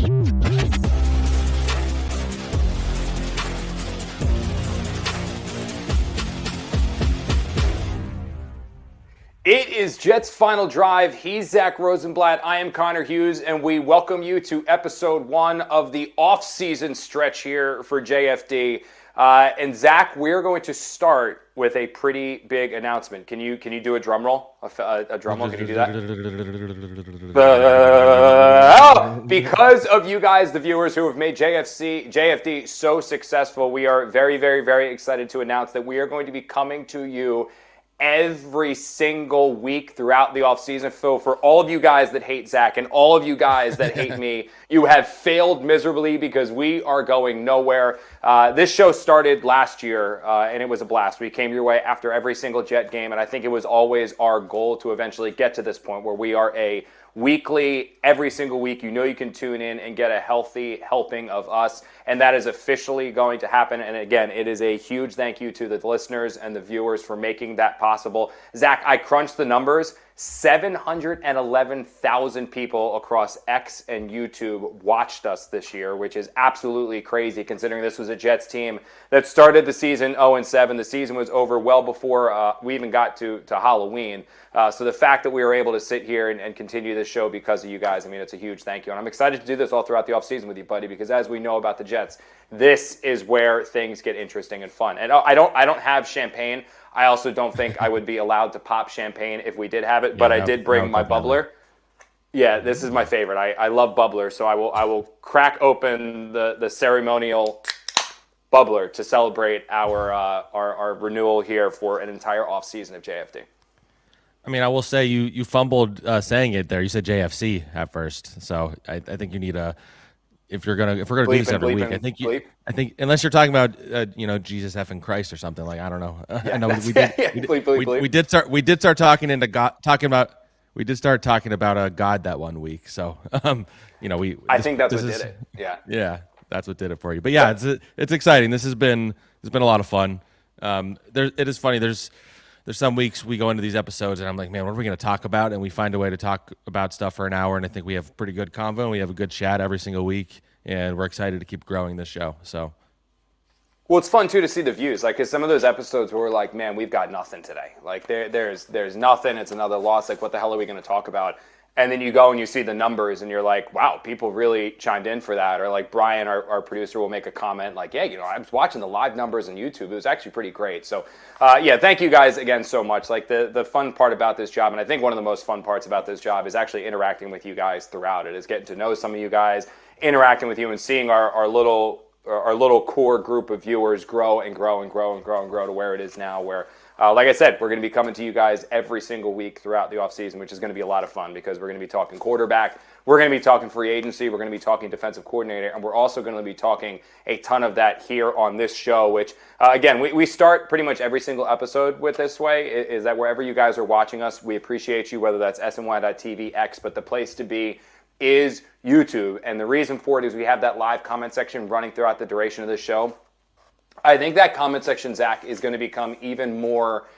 It is Jets Final Drive. He's Zack Rosenblatt. I am Connor Hughes, and we welcome you to episode 1 of the off-season stretch here for JFD. And Zack, we're going to start with a pretty big announcement. Can you do a drum roll? A drum roll? Can you do that? Because of you guys, the viewers who have made JFD so successful, we are very, very, very excited to announce that we are going to be coming to you every single week throughout the offseason. So for all of you guys that hate Zack and all of you guys that hate me, you have failed miserably because we are going nowhere. This show started last year, and it was a blast. We came your way after every single Jet game, and I think it was always our goal to eventually get to this point where we are a weekly, every single week, you know you can tune in and get a healthy helping of us, and that is officially going to happen. And again, it is a huge thank you to the listeners and the viewers for making that possible. Zack, I crunched the numbers. 711,000 people across X and YouTube watched us this year, which is absolutely crazy considering this was a Jets team that started the season 0-7. The season was over well before we even got to Halloween. So the fact that we were able to sit here and continue this show because of you guys, I mean, it's a huge thank you. And I'm excited to do this all throughout the offseason with you, buddy, because as we know about the Jets, this is where things get interesting and fun. And I don't have champagne. I also don't think I would be allowed to pop champagne if we did have it, but I did bring my bubbler. Yeah, this is my favorite. I love bubblers, so I will crack open the ceremonial bubbler to celebrate our renewal here for an entire off season of JFD. I mean, I will say you fumbled saying it there. You said JFC at first, so I think you need a. If we're gonna do this every week, I think unless you're talking about Jesus effing Christ or something, like I don't know. Yeah, I know we did start talking about a God that one week. So I think that's what did it. Yeah, that's what did it for you. But yeah, it's exciting. It's been a lot of fun. It is funny. There's some weeks we go into these episodes and I'm like, man, what are we going to talk about? And we find a way to talk about stuff for an hour. And I think we have pretty good convo and we have a good chat every single week. And we're excited to keep growing this show. So, well, it's fun too to see the views. Like, cause some of those episodes where we're like, man, we've got nothing today. Like there's nothing. It's another loss. Like, what the hell are we going to talk about? And then you go and you see the numbers and you're like, wow, people really chimed in for that. Or like Brian, our producer, will make a comment like, yeah, I was watching the live numbers on YouTube. It was actually pretty great. So, thank you guys again so much. Like the fun part about this job, and I think one of the most fun parts about this job is actually interacting with you guys throughout it, is getting to know some of you guys, interacting with you and seeing our little core group of viewers grow and grow and grow and grow and grow to where it is now, where like I said, we're going to be coming to you guys every single week throughout the offseason, which is going to be a lot of fun because we're going to be talking quarterback, we're going to be talking free agency, we're going to be talking defensive coordinator, and we're also going to be talking a ton of that here on this show, which, again, we start pretty much every single episode with this way, is that wherever you guys are watching us, we appreciate you, whether that's sny.tv, X, but the place to be is YouTube. And the reason for it is we have that live comment section running throughout the duration of the show. I think that comment section, Zack, is going to become even more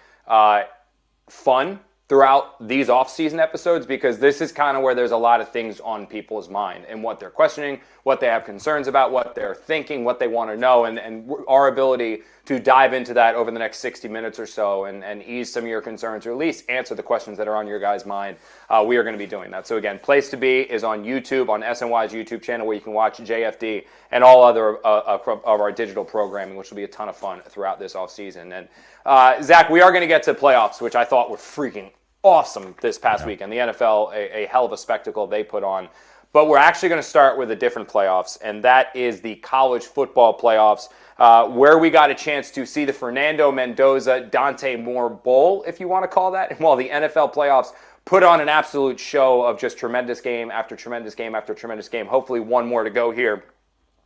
fun throughout these off-season episodes because this is kind of where there's a lot of things on people's mind and what they're questioning, what they have concerns about, what they're thinking, what they want to know, and our ability to dive into that over the next 60 minutes or so and ease some of your concerns or at least answer the questions that are on your guys' mind. We are going to be doing that. So again, place to be is on YouTube, on SNY's YouTube channel, where you can watch JFD and all other of our digital programming, which will be a ton of fun throughout this offseason. And Zack, we are going to get to playoffs, which I thought were freaking awesome this past week. And the NFL, a hell of a spectacle they put on. But we're actually going to start with a different playoffs, and that is the college football playoffs, where we got a chance to see the Fernando Mendoza, Dante Moore Bowl, if you want to call that, while the NFL playoffs put on an absolute show of just tremendous game after tremendous game after tremendous game. Hopefully one more to go here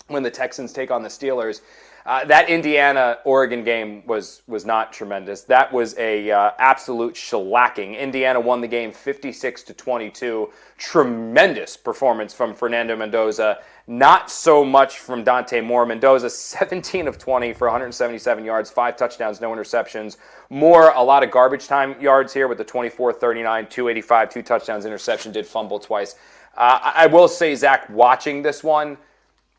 when the Texans take on the Steelers. That Indiana-Oregon game was not tremendous. That was a absolute shellacking. Indiana won the game 56-22. Tremendous performance from Fernando Mendoza. Not so much from Dante Moore. Mendoza 17 of 20 for 177 yards, 5 touchdowns, no interceptions. Moore, a lot of garbage time yards here with the 24-39, 285, 2 touchdowns, interception, did fumble twice. I will say, Zach, watching this one,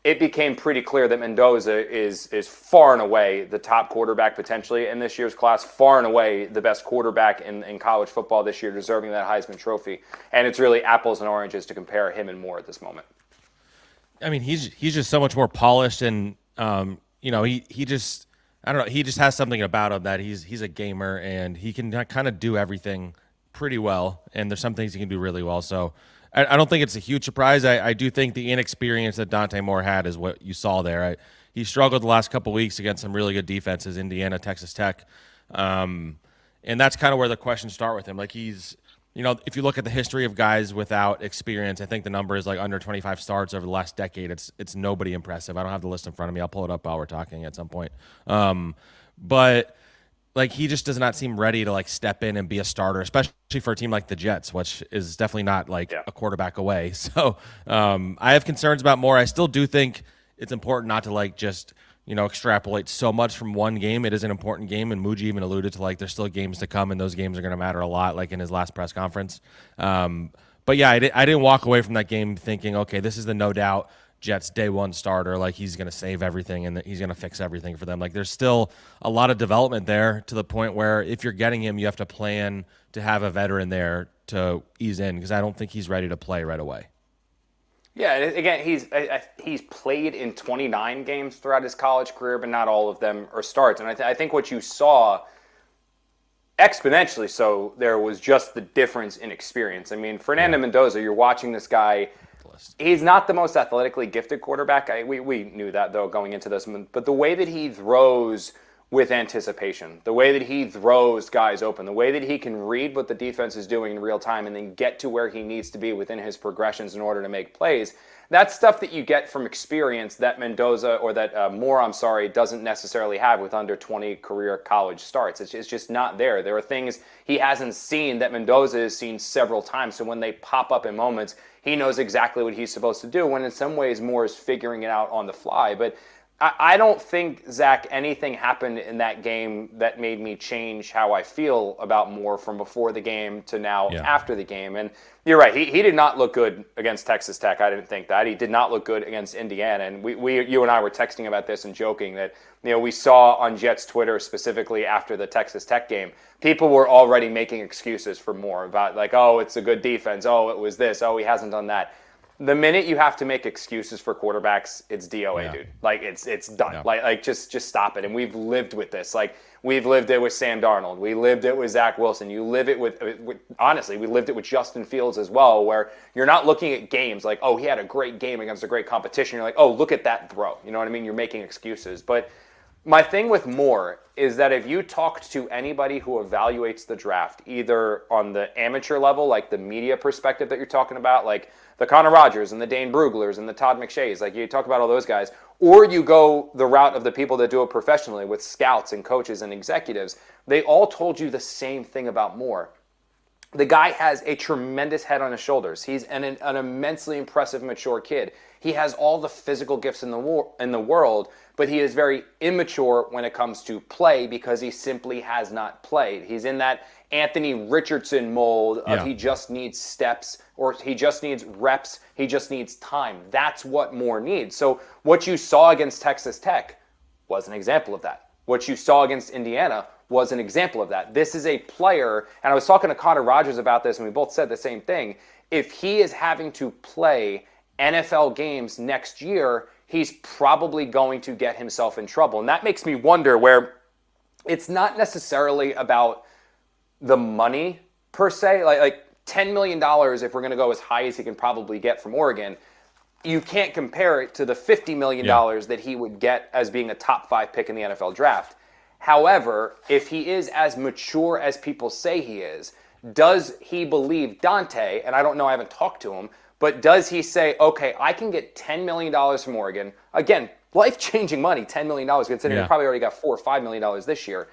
it became pretty clear that Mendoza is far and away the top quarterback potentially in this year's class, far and away the best quarterback in college football this year, deserving that Heisman Trophy. And it's really apples and oranges to compare him and Moore at this moment. I mean, he's just so much more polished, and he just, I don't know, he just has something about him that he's a gamer, and he can kind of do everything pretty well, and there's some things he can do really well. So I don't think it's a huge surprise. I do think the inexperience that Dante Moore had is what you saw there. He struggled the last couple of weeks against some really good defenses, Indiana, Texas Tech, and that's kind of where the questions start with him. Like he's, if you look at the history of guys without experience, I think the number is like under 25 starts over the last decade. It's nobody impressive. I don't have the list in front of me. I'll pull it up while we're talking at some point. But like he just does not seem ready to like step in and be a starter, especially for a team like the Jets, which is definitely not like a quarterback away. So I have concerns about Moore. I still do think it's important not to like just extrapolate so much from one game. It is an important game, and Muji even alluded to like there's still games to come, and those games are going to matter a lot, like in his last press conference. But yeah, I didn't walk away from that game thinking, okay, this is the no doubt Jets day one starter. Like he's going to save everything and he's going to fix everything for them. Like there's still a lot of development there to the point where if you're getting him, you have to plan to have a veteran there to ease in, because I don't think he's ready to play right away. Yeah, again, he's played in 29 games throughout his college career, but not all of them are starts. And I think what you saw exponentially so there was just the difference in experience. I mean, Fernando Mendoza, you're watching this guy. He's not the most athletically gifted quarterback. We knew that, though, going into this. But the way that he throws with anticipation, the way that he throws guys open, the way that he can read what the defense is doing in real time and then get to where he needs to be within his progressions in order to make plays, that's stuff that you get from experience that Mendoza, or that Moore, doesn't necessarily have with under 20 career college starts. It's just not there. There are things he hasn't seen that Mendoza has seen several times. So when they pop up in moments, he knows exactly what he's supposed to do, when in some ways Moore is figuring it out on the fly. But I don't think, Zach, anything happened in that game that made me change how I feel about Moore from before the game to now after the game. And you're right, he did not look good against Texas Tech. I didn't think that. He did not look good against Indiana. And you and I were texting about this and joking that we saw on Jets Twitter, specifically after the Texas Tech game, people were already making excuses for Moore about like, oh, it's a good defense. Oh, it was this. Oh, he hasn't done that. The minute you have to make excuses for quarterbacks, it's DOA, dude. Like it's done. Yeah. Like just stop it. And we've lived with this. Like we've lived it with Sam Darnold. We lived it with Zach Wilson. You live it with honestly, we lived it with Justin Fields as well, where you're not looking at games like, oh, he had a great game against a great competition. You're like, oh, look at that throw. You know what I mean? You're making excuses. But my thing with Moore is that if you talked to anybody who evaluates the draft, either on the amateur level, like the media perspective that you're talking about, like the Connor Rogers and the Dane Bruglers and the Todd McShays, like you talk about all those guys, or you go the route of the people that do it professionally with scouts and coaches and executives, they all told you the same thing about Moore. The guy has a tremendous head on his shoulders. He's an immensely impressive, mature kid. He has all the physical gifts in the world, but he is very immature when it comes to play because he simply has not played. He's in that Anthony Richardson mold of he just needs steps, or he just needs reps, he just needs time. That's what Moore needs. So what you saw against Texas Tech was an example of that. What you saw against Indiana was an example of that. This is a player, and I was talking to Connor Rogers about this, and we both said the same thing. If he is having to play NFL games next year, he's probably going to get himself in trouble. And that makes me wonder where it's not necessarily about the money per se. Like $10 million, if we're going to go as high as he can probably get from Oregon, you can't compare it to the $50 million that he would get as being a top 5 pick in the NFL draft. However, if he is as mature as people say he is, does he believe Dante, and I don't know, I haven't talked to him, but does he say, okay, I can get $10 million from Oregon? Again, life-changing money, $10 million, considering he probably already got $4 or $5 million this year.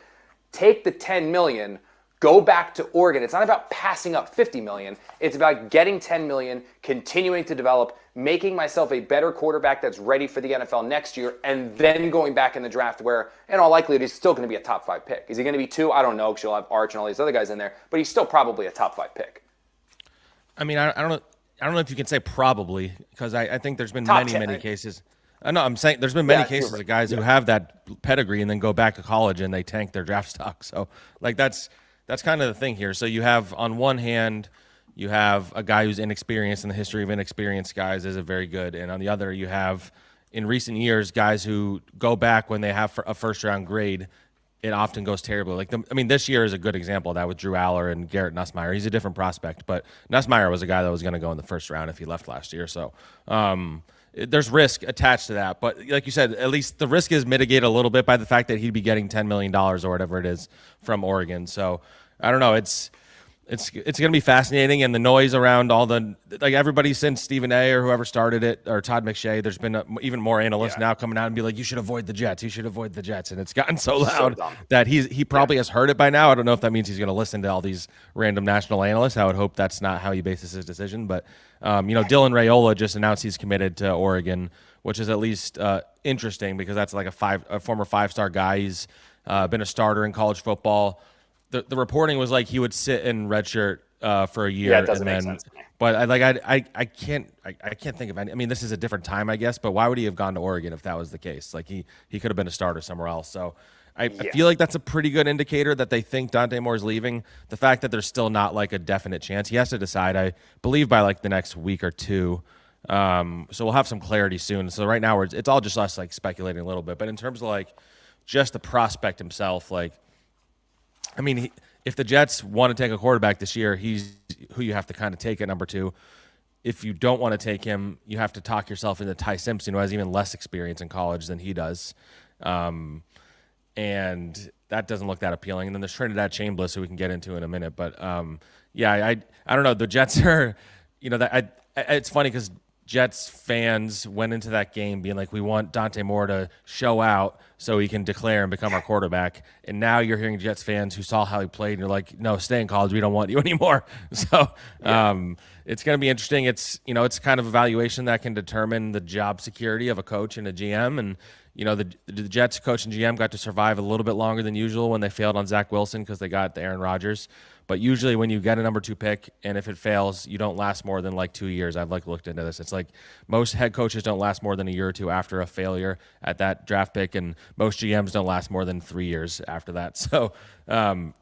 Take the $10 million, go back to Oregon. It's not about passing up $50 million. It's about getting $10 million, continuing to develop, making myself a better quarterback that's ready for the NFL next year, and then going back in the draft where, in all likelihood, he's still going to be a top 5 pick. Is he going to be 2? I don't know, because you'll have Arch and all these other guys in there, but he's still probably a top 5 pick. I mean, I don't know. I don't know if you can say probably, because I think there's been Top many 10. cases. No, I'm saying there's been many cases right. of guys who have that pedigree and then go back to college and they tank their draft stock. So like that's kind of the thing here. So you have on one hand, you have a guy who's inexperienced, and the history of inexperienced guys isn't very good, and on the other you have in recent years guys who go back when they have a first round grade. It often goes terribly. This year is a good example of that with Drew Aller and Garrett Nussmeier. He's a different prospect, but Nussmeier was a guy that was going to go in the first round if he left last year. So there's risk attached to that. But like you said, at least the risk is mitigated a little bit by the fact that he'd be getting $10 million or whatever it is from Oregon. So I don't know. It's going to be fascinating, and the noise around all the everybody since Stephen A. or whoever started it or Todd McShay, there's been even more analysts now coming out and be like, you should avoid the Jets. You should avoid the Jets. And it's gotten so loud that he probably has heard it by now. I don't know if that means he's going to listen to all these random national analysts. I would hope that's not how he bases his decision. But, Dylan Raiola just announced he's committed to Oregon, which is at least interesting because that's like a former five-star guy. He's been a starter in college football. The reporting was like he would sit in redshirt for a year. Yeah, it doesn't make sense to me. But I can't think of any. I mean, this is a different time, I guess. But why would he have gone to Oregon if that was the case? Like he could have been a starter somewhere else. So I feel like that's a pretty good indicator that they think Dante Moore is leaving. The fact that there's still not like a definite chance, he has to decide. I believe by like the next week or two. So we'll have some clarity soon. So right now it's all just us like speculating a little bit. But in terms of like just the prospect himself, like. I mean, if the Jets want to take a quarterback this year, he's who you have to kind of take at number 2. If you don't want to take him, you have to talk yourself into Ty Simpson, who has even less experience in college than he does. And that doesn't look that appealing. And then there's Trinidad Chambliss, who we can get into in a minute. But, I don't know. The Jets are, it's funny because Jets fans went into that game being like, we want Dante Moore to show out so he can declare and become our quarterback. And now you're hearing Jets fans who saw how he played and you're like, no, stay in college. We don't want you anymore. So it's going to be interesting. It's kind of evaluation that can determine the job security of a coach and a GM. And, the Jets coach and GM got to survive a little bit longer than usual when they failed on Zach Wilson because they got the Aaron Rodgers. But usually when you get a number 2 pick and if it fails, you don't last more than like 2 years. I've looked into this. It's like most head coaches don't last more than a year or two after a failure at that draft pick, and most GMs don't last more than 3 years after that. So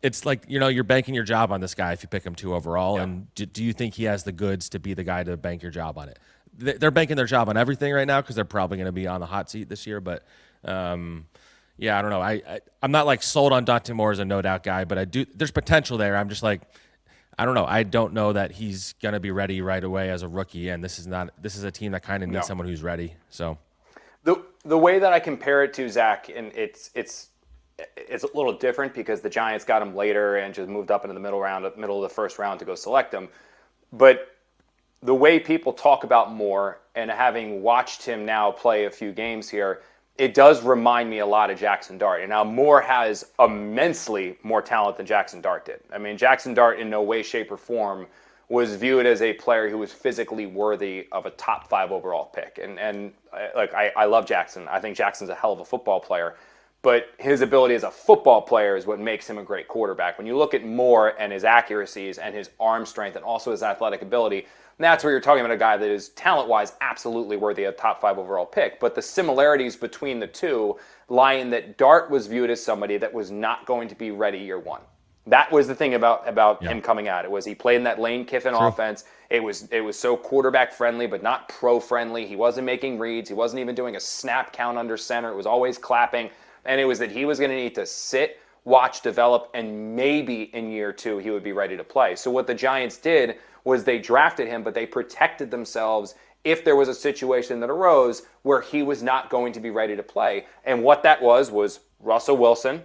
it's like, you're banking your job on this guy if you pick him 2 overall. Yeah. And do you think he has the goods to be the guy to bank your job on it? They're banking their job on everything right now because they're probably going to be on the hot seat this year. But I don't know. I'm not like sold on Dante Moore as a no doubt guy, but there's potential there. I'm just like, I don't know. I don't know that he's going to be ready right away as a rookie. And this is a team that kind of needs someone who's ready. So the way that I compare it to Zack, and it's a little different because the Giants got him later and just moved up into the middle of the first round to go select him. But the way people talk about Moore, and having watched him now play a few games here, it does remind me a lot of Jaxson Dart. And now Moore has immensely more talent than Jaxson Dart did. I mean, Jaxson Dart in no way, shape, or form was viewed as a player who was physically worthy of a top 5 overall pick. And I love Jaxson. I think Jackson's a hell of a football player. But his ability as a football player is what makes him a great quarterback. When you look at Moore and his accuracies and his arm strength and also his athletic ability, that's where you're talking about a guy that is talent-wise absolutely worthy of a top 5 overall pick. But the similarities between the two lie in that Dart was viewed as somebody that was not going to be ready year 1. That was the thing about him coming out. It was he played in that Lane Kiffin offense. It was so quarterback friendly, but not pro friendly. He wasn't making reads. He wasn't even doing a snap count under center. It was always clapping. And it was that he was going to need to sit, watch, develop, and maybe in year 2 he would be ready to play. So what the Giants did was they drafted him, but they protected themselves if there was a situation that arose where he was not going to be ready to play. And what that was Russell Wilson,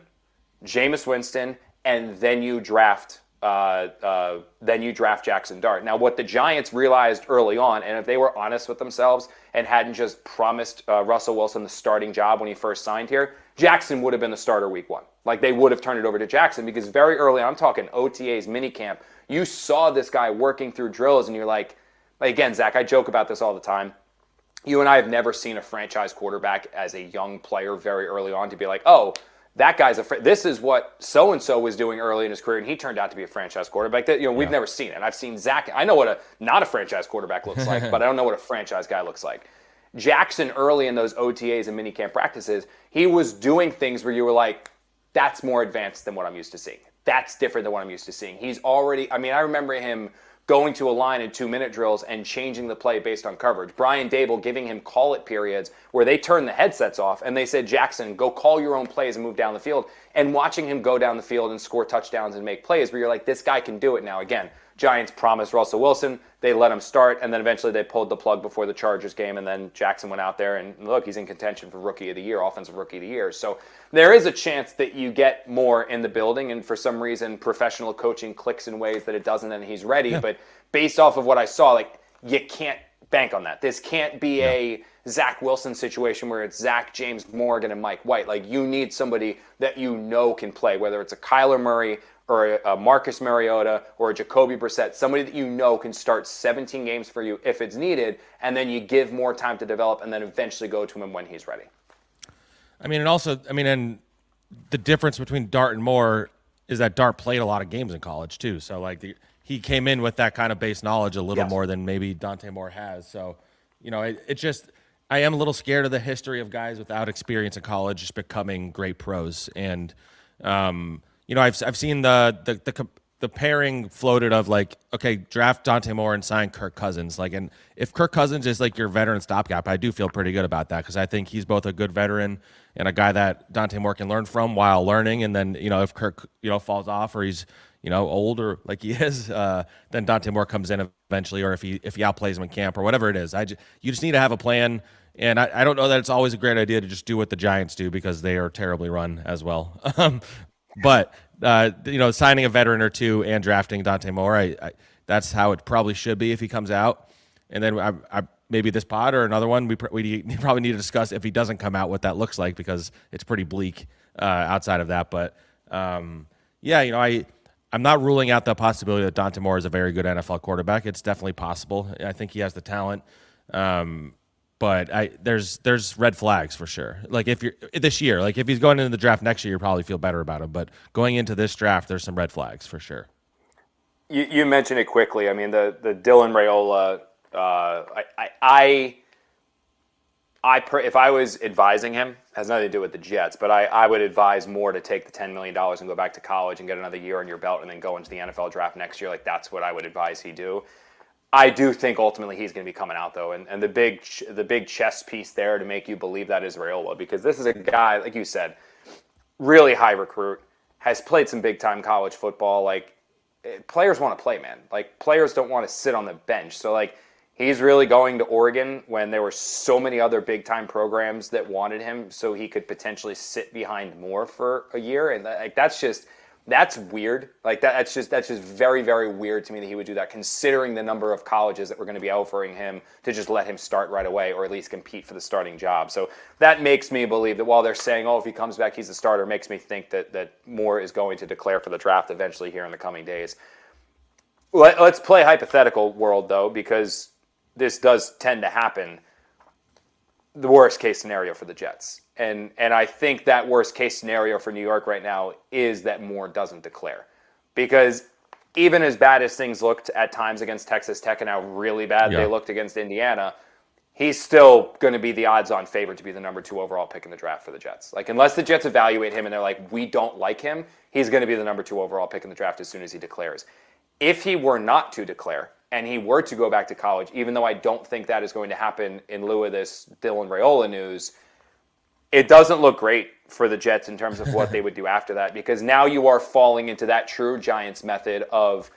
Jameis Winston, and then you draft Jaxson Dart. Now, what the Giants realized early on, and if they were honest with themselves and hadn't just promised Russell Wilson the starting job when he first signed here, Jaxson would have been the starter week 1. Like, they would have turned it over to Jaxson because very early on, I'm talking OTAs, minicamp, you saw this guy working through drills and you're like, again, Zach, I joke about this all the time. You and I have never seen a franchise quarterback as a young player very early on to be like, oh, that guy's this is what so-and-so was doing early in his career, and he turned out to be a franchise quarterback. That, we've never seen it. I've seen Zack. I know what not a franchise quarterback looks like, but I don't know what a franchise guy looks like. Jaxson, early in those OTAs and minicamp practices, he was doing things where you were like, that's more advanced than what I'm used to seeing. That's different than what I'm used to seeing. He's already, I remember him going to a line in 2-minute drills and changing the play based on coverage. Brian Dable giving him call-it periods where they turned the headsets off and they said, Jaxson, go call your own plays and move down the field. And watching him go down the field and score touchdowns and make plays where you're like, this guy can do it now. Again, Giants promised Russell Wilson. They let him start, and then eventually they pulled the plug before the Chargers game, and then Jaxson went out there, and look, he's in contention for Rookie of the Year, Offensive Rookie of the Year. So there is a chance that you get more in the building, and for some reason, professional coaching clicks in ways that it doesn't, and he's ready. Yeah. But based off of what I saw, you can't bank on that. This can't be a Zach Wilson situation where it's Zach, James Morgan, and Mike White. You need somebody that can play, whether it's a Kyler Murray or a Marcus Mariota or a Jacoby Brissett, somebody that can start 17 games for you if it's needed, and then you give more time to develop and then eventually go to him when he's ready. And the difference between Dart and Moore is that Dart played a lot of games in college too. So he came in with that kind of base knowledge a little more than maybe Dante Moore has. So, I am a little scared of the history of guys without experience in college just becoming great pros. And, I've seen the pairing floated of okay, draft Dante Moore and sign Kirk Cousins. And if Kirk Cousins is your veteran stopgap, I do feel pretty good about that because I think he's both a good veteran and a guy that Dante Moore can learn from while learning. And then, if Kirk, falls off or he's, old or like he is, then Dante Moore comes in eventually, or if he outplays him in camp or whatever it is. You just need to have a plan. And I don't know that it's always a great idea to just do what the Giants do because they are terribly run as well. But signing a veteran or two and drafting Dante Moore, that's how it probably should be if he comes out. And then I maybe this pod or another one, we probably need to discuss if he doesn't come out what that looks like because it's pretty bleak outside of that. But I'm not ruling out the possibility that Dante Moore is a very good NFL quarterback. It's definitely possible. I think he has the talent. But there's red flags for sure. If you're this year, if he's going into the draft next year, you probably feel better about him. But going into this draft, there's some red flags for sure. You mentioned it quickly. The Dylan Raiola. If I was advising him, has nothing to do with the Jets, but I would advise more to take the $10 million and go back to college and get another year on your belt and then go into the NFL draft next year. That's what I would advise he do. I do think ultimately he's going to be coming out though, and the big chess piece there to make you believe that is Raiola, because this is a guy, like you said, really high recruit, has played some big time college football. Players want to play, man. Players don't want to sit on the bench. So he's really going to Oregon when there were so many other big time programs that wanted him, so he could potentially sit behind Moore for a year, and that's weird. That's just very, very weird to me that he would do that, considering the number of colleges that were going to be offering him to just let him start right away or at least compete for the starting job. So that makes me believe that while they're saying, if he comes back, he's the starter, makes me think that Moore is going to declare for the draft eventually here in the coming days. Let's play hypothetical world, though, because this does tend to happen. The worst case scenario for the Jets. And I think that worst case scenario for New York right now is that Moore doesn't declare. Because even as bad as things looked at times against Texas Tech and how really bad they looked against Indiana, he's still going to be the odds-on favorite to be the number 2 overall pick in the draft for the Jets. Unless the Jets evaluate him and they're like, we don't like him, he's going to be the number 2 overall pick in the draft as soon as he declares. If he were not to declare, and he were to go back to college, even though I don't think that is going to happen in lieu of this Dylan Raiola news, it doesn't look great for the Jets in terms of what they would do after that, because now you are falling into that true Giants method of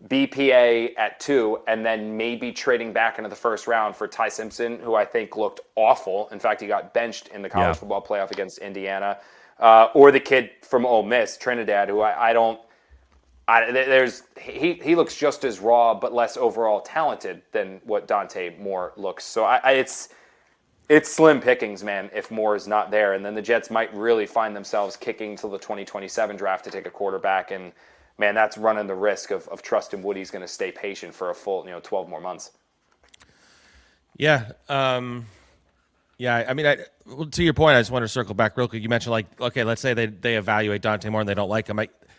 BPA at 2 and then maybe trading back into the first round for Ty Simpson, who I think looked awful. In fact, he got benched in the college football playoff against Indiana. Or the kid from Ole Miss, Trinidad, who he looks just as raw but less overall talented than what Dante Moore looks. So it's slim pickings, man, if Moore is not there. And then the Jets might really find themselves kicking till the 2027 draft to take a quarterback. And, man, that's running the risk of trusting Woody's going to stay patient for a full 12 more months. Yeah. Yeah, I mean, well, to your point, I just want to circle back real quick. You mentioned, like, okay, let's say they evaluate Dante Moore and they don't like him.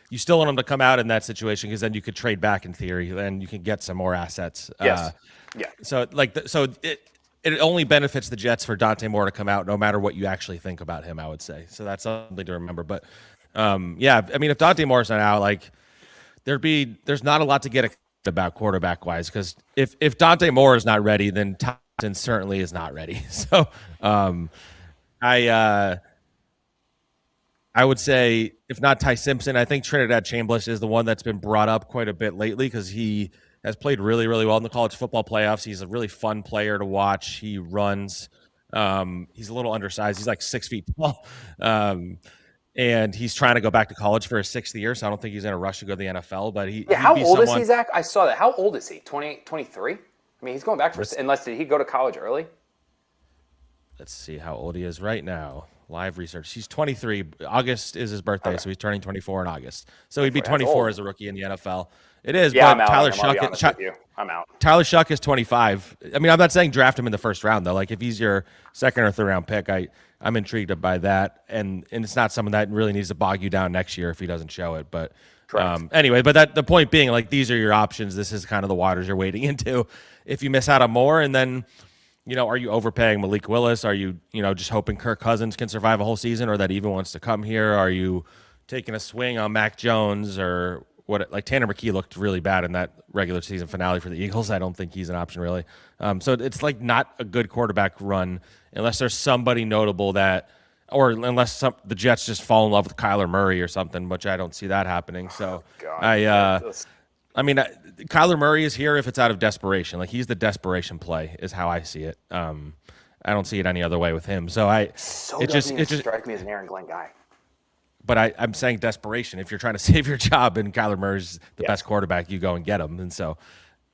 You still want him to come out in that situation because then you could trade back in theory, and you can get some more assets. Yes. Yeah. It only benefits the Jets for Dante Moore to come out, no matter what you actually think about him. I would say so. That's something to remember. But yeah, I mean, if Dante Moore's not out, like there's not a lot to get excited about quarterback wise, because if Dante Moore is not ready, then Thompson certainly is not ready. So I would say if not Ty Simpson, I think Trinidad Chambliss is the one that's been brought up quite a bit lately because he has played really, really well in the college football playoffs. He's a really fun player to watch. He runs. He's a little undersized. He's like 6 feet tall. And he's trying to go back to college for his 6th year, so I don't think he's in a rush to go to the NFL. But how old is he, Zach? I saw that. How old is he? 23? I mean, he's going back unless did he go to college early? Let's see how old he is right now. Live research. He's 23. August is his birthday, so he's turning 24 in August. So he'd be 24 as a rookie in the NFL. It is, yeah, but Tyler Shuck. I'm out. Tyler Shuck is 25. I mean, I'm not saying draft him in the first round though. Like if he's your 2nd or 3rd round pick, I'm intrigued by that, and it's not someone that really needs to bog you down next year if he doesn't show it. But anyway, but the point being, like these are your options. This is kind of the waters you're wading into. If you miss out on more, and then are you overpaying Malik Willis? Are you just hoping Kirk Cousins can survive a whole season, or that even wants to come here? Are you taking a swing on Mac Jones or what? Like Tanner McKee looked really bad in that regular season finale for the Eagles. I don't think he's an option really. So it's like not a good quarterback run unless there's somebody notable or unless the Jets just fall in love with Kyler Murray or something, which I don't see that happening. So I mean, Kyler Murray is here if it's out of desperation. Like he's the desperation play is how I see it. I don't see it any other way with him. So it just strike me as an Aaron Glenn guy. But I'm saying desperation. If you're trying to save your job and Kyler Murray's the best quarterback, you go and get him. And so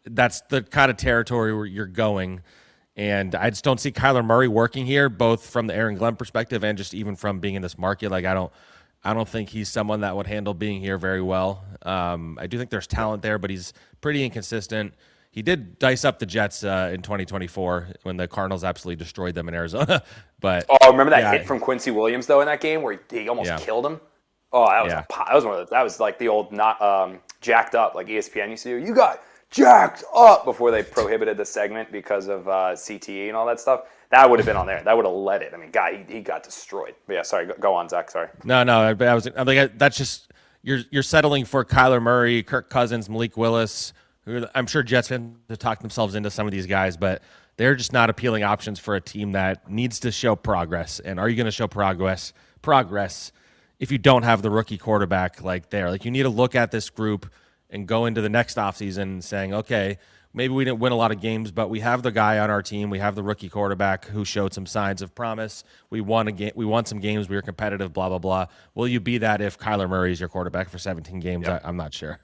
that's the kind of territory where you're going. And I just don't see Kyler Murray working here, both from the Aaron Glenn perspective and just even from being in this market. Like I don't think he's someone that would handle being here very well. I do think there's talent there, but he's pretty inconsistent. He did dice up the Jets in 2024 when the Cardinals absolutely destroyed them in Arizona. But remember that hit from Quincy Williams though in that game where he almost killed him? Oh, that was like the old jacked up like ESPN used to do. You got jacked up before they prohibited the segment because of CTE and all that stuff. That would have been on there. That would have led it. I mean, he got destroyed. But yeah, sorry. Go on, Zach. Sorry. No. I'm like that's just you're settling for Kyler Murray, Kirk Cousins, Malik Willis. I'm sure Jets fans have talked themselves into some of these guys, but they're just not appealing options for a team that needs to show progress. And are you going to show progress if you don't have the rookie quarterback like there? Like you need to look at this group and go into the next offseason saying, okay, maybe we didn't win a lot of games, but we have the guy on our team. We have the rookie quarterback who showed some signs of promise. We won some games. We were competitive, blah, blah, blah. Will you be that if Kyler Murray is your quarterback for 17 games? Yep. I'm not sure.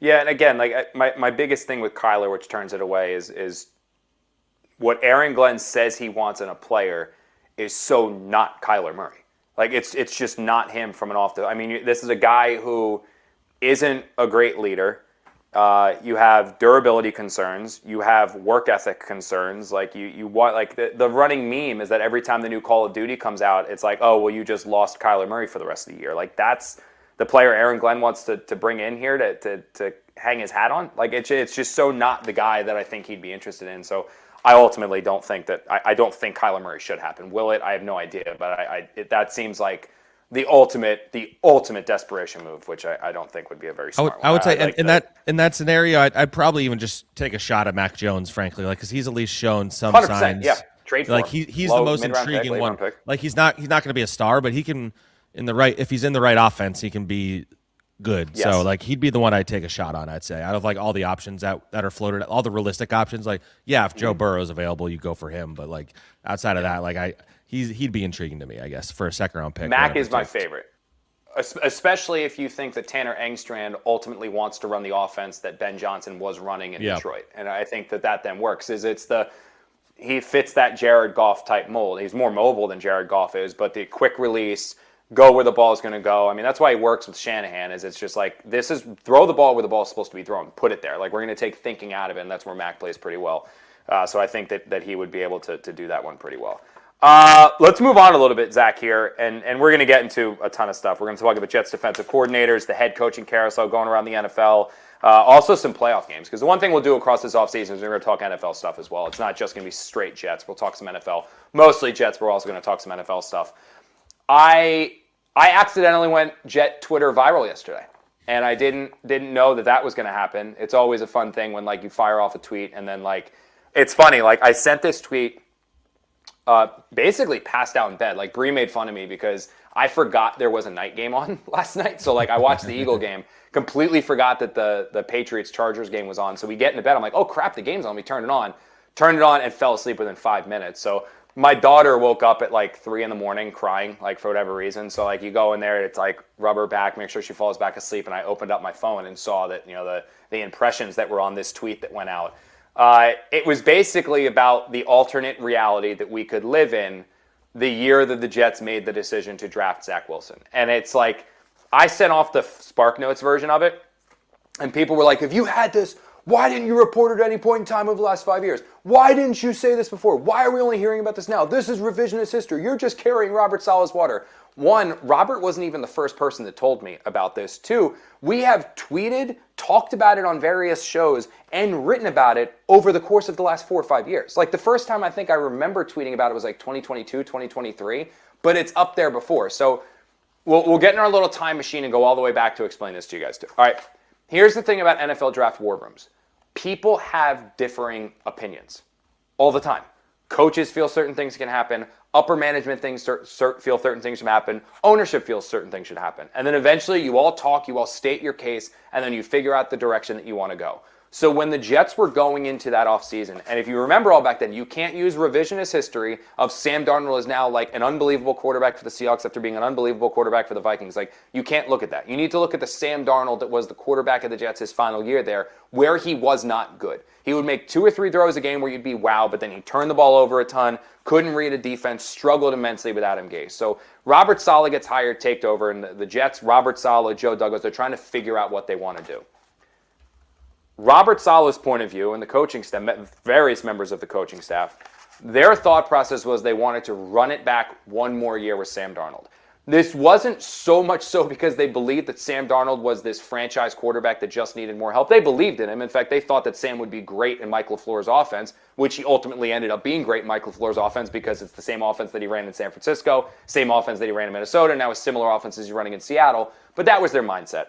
Yeah, and again, like my biggest thing with Kyler, which turns it away, is what Aaron Glenn says he wants in a player is so not Kyler Murray. Like it's just not him from an off the. I mean, this is a guy who isn't a great leader. You have durability concerns. You have work ethic concerns. Like you want like the running meme is that every time the new Call of Duty comes out, it's like, oh well, you just lost Kyler Murray for the rest of the year. Like that's the player Aaron Glenn wants to bring in here to hang his hat on. Like it's just so not the guy that I think he'd be interested in. So I ultimately don't think that I don't think Kyler Murray should happen. Will it? I have no idea. But that seems like the ultimate desperation move, which I don't think would be a very smart one. I would say in that scenario, I'd probably even just take a shot at Mac Jones, frankly, like because he's at least shown some signs. Yeah, trade for like him. He's the most intriguing one. Like he's not going to be a star, but he can if he's in the right offense, he can be good. Yes. So like he'd be the one I'd take a shot on. I'd say out of like all the options that are floated, all the realistic options. Like if Joe Burrow's available, you go for him. But like outside of that, like he'd be intriguing to me, I guess, for a 2nd round pick. Mac is my favorite, especially if you think that Tanner Engstrand ultimately wants to run the offense that Ben Johnson was running in Detroit, and I think that then works. He fits that Jared Goff type mold. He's more mobile than Jared Goff is, but the quick release. Go where the ball is going to go. I mean, that's why he works with Shanahan. It's just like throw the ball where the ball is supposed to be thrown. Put it there. Like we're going to take thinking out of it, and that's where Mac plays pretty well. So I think that he would be able to do that one pretty well. Let's move on a little bit, Zach, here, and we're going to get into a ton of stuff. We're going to talk about Jets defensive coordinators, the head coaching carousel going around the NFL, also some playoff games. Because the one thing we'll do across this offseason is we're going to talk NFL stuff as well. It's not just going to be straight Jets. We'll talk some NFL, mostly Jets, but we're also going to talk some NFL stuff. I accidentally went Jet Twitter viral yesterday, and I didn't know that was going to happen. It's always a fun thing when like you fire off a tweet and then like it's funny. Like I sent this tweet. Basically passed out in bed. Like Bree made fun of me because I forgot there was a night game on last night. So like I watched the Eagle game, completely forgot that the Patriots-Chargers game was on. So we get into bed. I'm like, oh crap, the game's on. We turned it on and fell asleep within 5 minutes. So my daughter woke up at like 3 a.m. crying, like for whatever reason. So like you go in there, it's like rub her back, make sure she falls back asleep. And I opened up my phone and saw that, the impressions that were on this tweet that went out. It was basically about the alternate reality that we could live in the year that the Jets made the decision to draft Zach Wilson. And it's like, I sent off the SparkNotes version of it, and people were like, if you had this, why didn't you report it at any point in time over the last 5 years? Why didn't you say this before? Why are we only hearing about this now? This is revisionist history. You're just carrying Robert Saleh's water. One, Robert wasn't even the first person that told me about this. Two, we have tweeted, talked about it on various shows, and written about it over the course of the last 4 or 5 years. Like the first time I think I remember tweeting about it was like 2022, 2023, but it's up there before. So we'll get in our little time machine and go all the way back to explain this to you guys too. All right, here's the thing about NFL draft war rooms. People have differing opinions all the time. Coaches feel certain things can happen. Upper management feel certain things should happen. Ownership feels certain things should happen. And then eventually you all talk, you all state your case, and then you figure out the direction that you want to go. So when the Jets were going into that offseason, and if you remember all back then, you can't use revisionist history of Sam Darnold is now like an unbelievable quarterback for the Seahawks after being an unbelievable quarterback for the Vikings. Like, you can't look at that. You need to look at the Sam Darnold that was the quarterback of the Jets his final year there, where he was not good. He would make 2 or 3 throws a game where you'd be wow, but then he'd turn the ball over a ton, couldn't read a defense, struggled immensely with Adam Gase. So Robert Saleh gets hired, taked over, and the Jets, Robert Saleh, Joe Douglas, they're trying to figure out what they want to do. Robert Saleh's point of view and the coaching staff, various members of the coaching staff, their thought process was they wanted to run it back one more year with Sam Darnold. This wasn't so much so because they believed that Sam Darnold was this franchise quarterback that just needed more help. They believed in him. In fact, they thought that Sam would be great in Mike LaFleur's offense, which he ultimately ended up being great in Mike LaFleur's offense because it's the same offense that he ran in San Francisco, same offense that he ran in Minnesota, now a similar offense as he's running in Seattle. But that was their mindset.